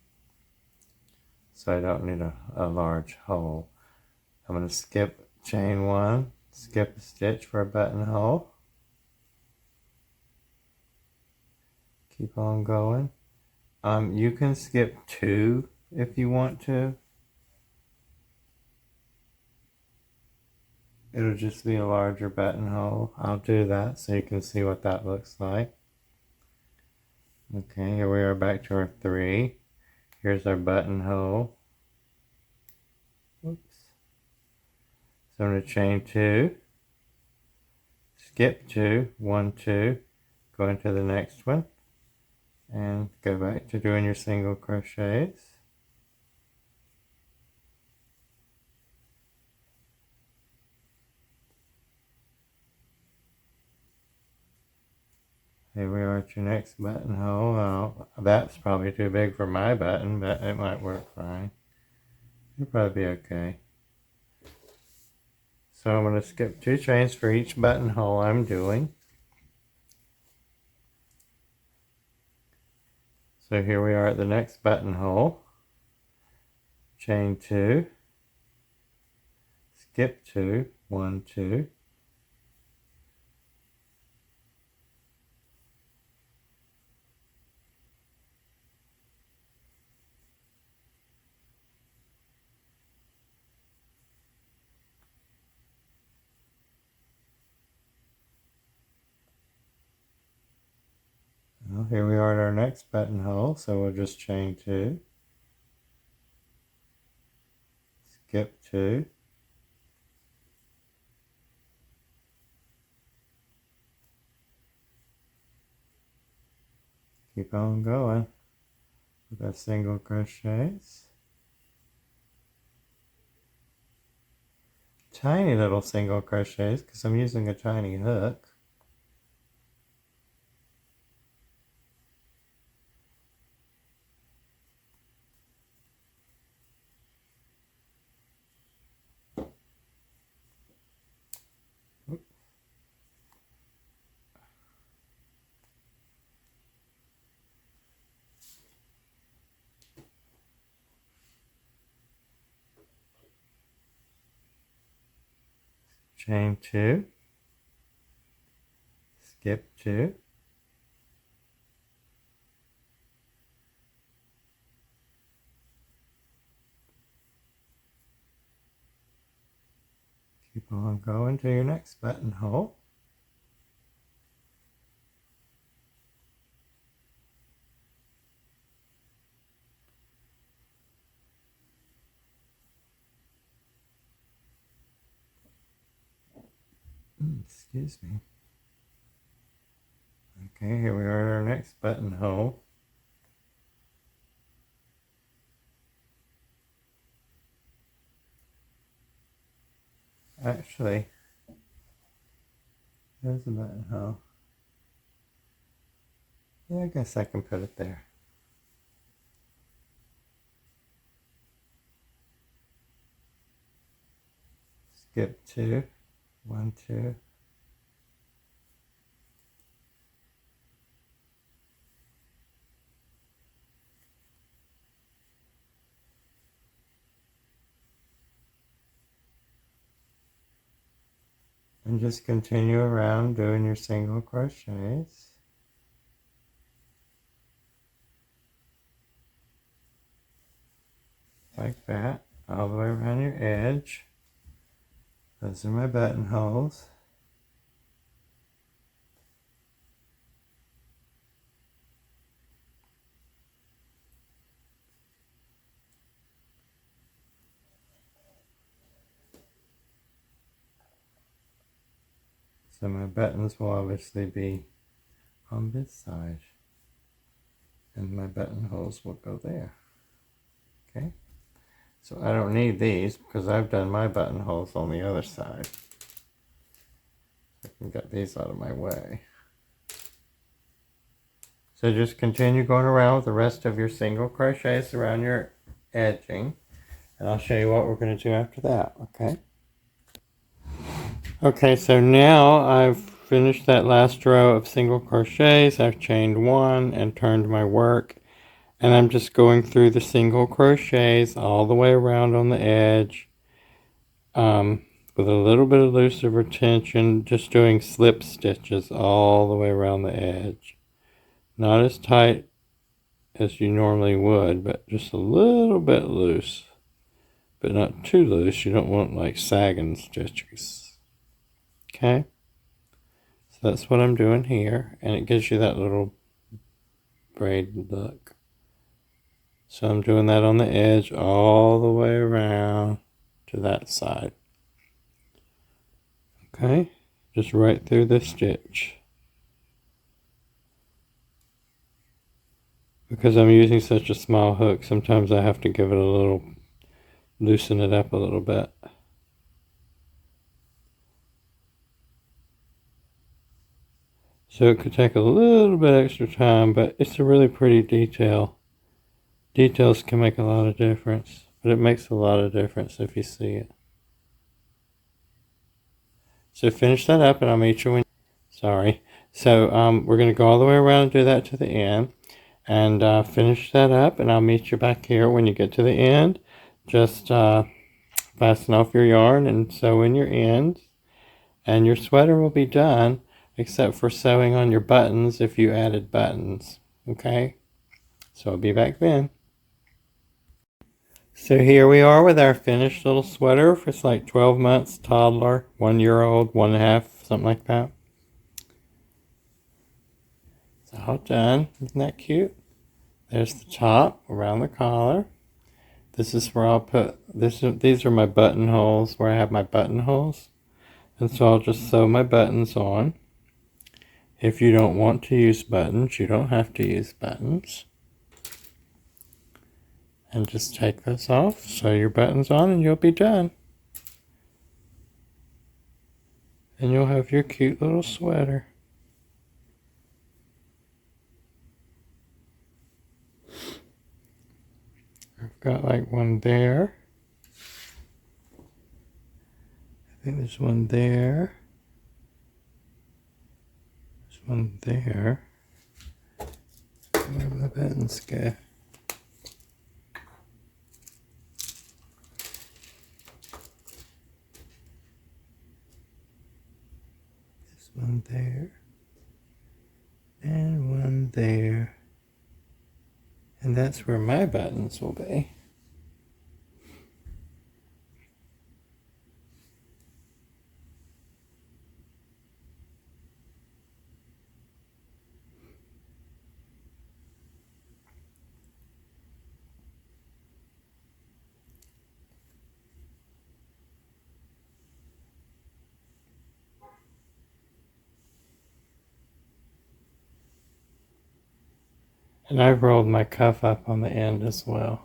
So I don't need a large hole. I'm going to skip chain 1, skip a stitch for a buttonhole. Keep on going. You can skip 2 if you want to. It'll just be a larger buttonhole. I'll do that so you can see what that looks like. Okay, here we are back to our 3. Here's our buttonhole. Oops. So I'm going to chain 2, skip 2, 1, 2, go into the next one, and go back to doing your single crochets. Here we are at your next buttonhole. Well, that's probably too big for my button, but it might work fine. It'll probably be okay. So I'm going to skip 2 chains for each buttonhole I'm doing. So here we are at the next buttonhole. Chain 2, skip 2, 1, 2. Well, here we are at our next buttonhole, so we'll just chain 2, skip 2, keep on going with our single crochets. Tiny little single crochets because I'm using a tiny hook. Chain 2, skip 2, keep on going to your next buttonhole. Excuse me. Okay, here we are at our next buttonhole. Actually, There's a buttonhole. Yeah, I guess I can put it there. Skip 2, 1, 2. And just continue around doing your single crochets. Like that, all the way around your edge. Those are my buttonholes. So my buttons will obviously be on this side, and my buttonholes will go there. Okay, so I don't need these because I've done my buttonholes on the other side. I can get these out of my way. So just continue going around with the rest of your single crochets around your edging, and I'll show you what we're going to do after that, okay? Okay, so now I've finished that last row of single crochets. I've chained one and turned my work, and I'm just going through the single crochets all the way around on the edge with a little bit of looser retention, just doing slip stitches all the way around the edge. Not as tight as you normally would, but just a little bit loose, but not too loose. You don't want like sagging stitches. Okay, so that's what I'm doing here, and it gives you that little braid look. So I'm doing that on the edge all the way around to that side. Okay, just right through the stitch. Because I'm using such a small hook, sometimes I have to give it a little, loosen it up a little bit. So it could take a little bit extra time, but it's a really pretty detail. Details can make a lot of difference, but it makes a lot of difference if you see it. So finish that up and I'll meet you when, sorry. So we're going to go all the way around and do that to the end. And finish that up, and I'll meet you back here when you get to the end. Just fasten off your yarn and sew in your ends, and your sweater will be done, except for sewing on your buttons if you added buttons. Okay, so I'll be back then. So here we are with our finished little sweater. It's like 12 months, toddler, 1 year old, 1.5, something like that. It's all done. Isn't that cute? There's the top around the collar. This is where I'll put this. These are my buttonholes, where I have my buttonholes, and so I'll just sew my buttons on. If you don't want to use buttons, you don't have to use buttons. And just take this off, sew your buttons on, and you'll be done. And you'll have your cute little sweater. I've got like one there. I think there's one there. There's one there. Where my buttons go? There's one there. And one there. And that's where my buttons will be. And I've rolled my cuff up on the end as well.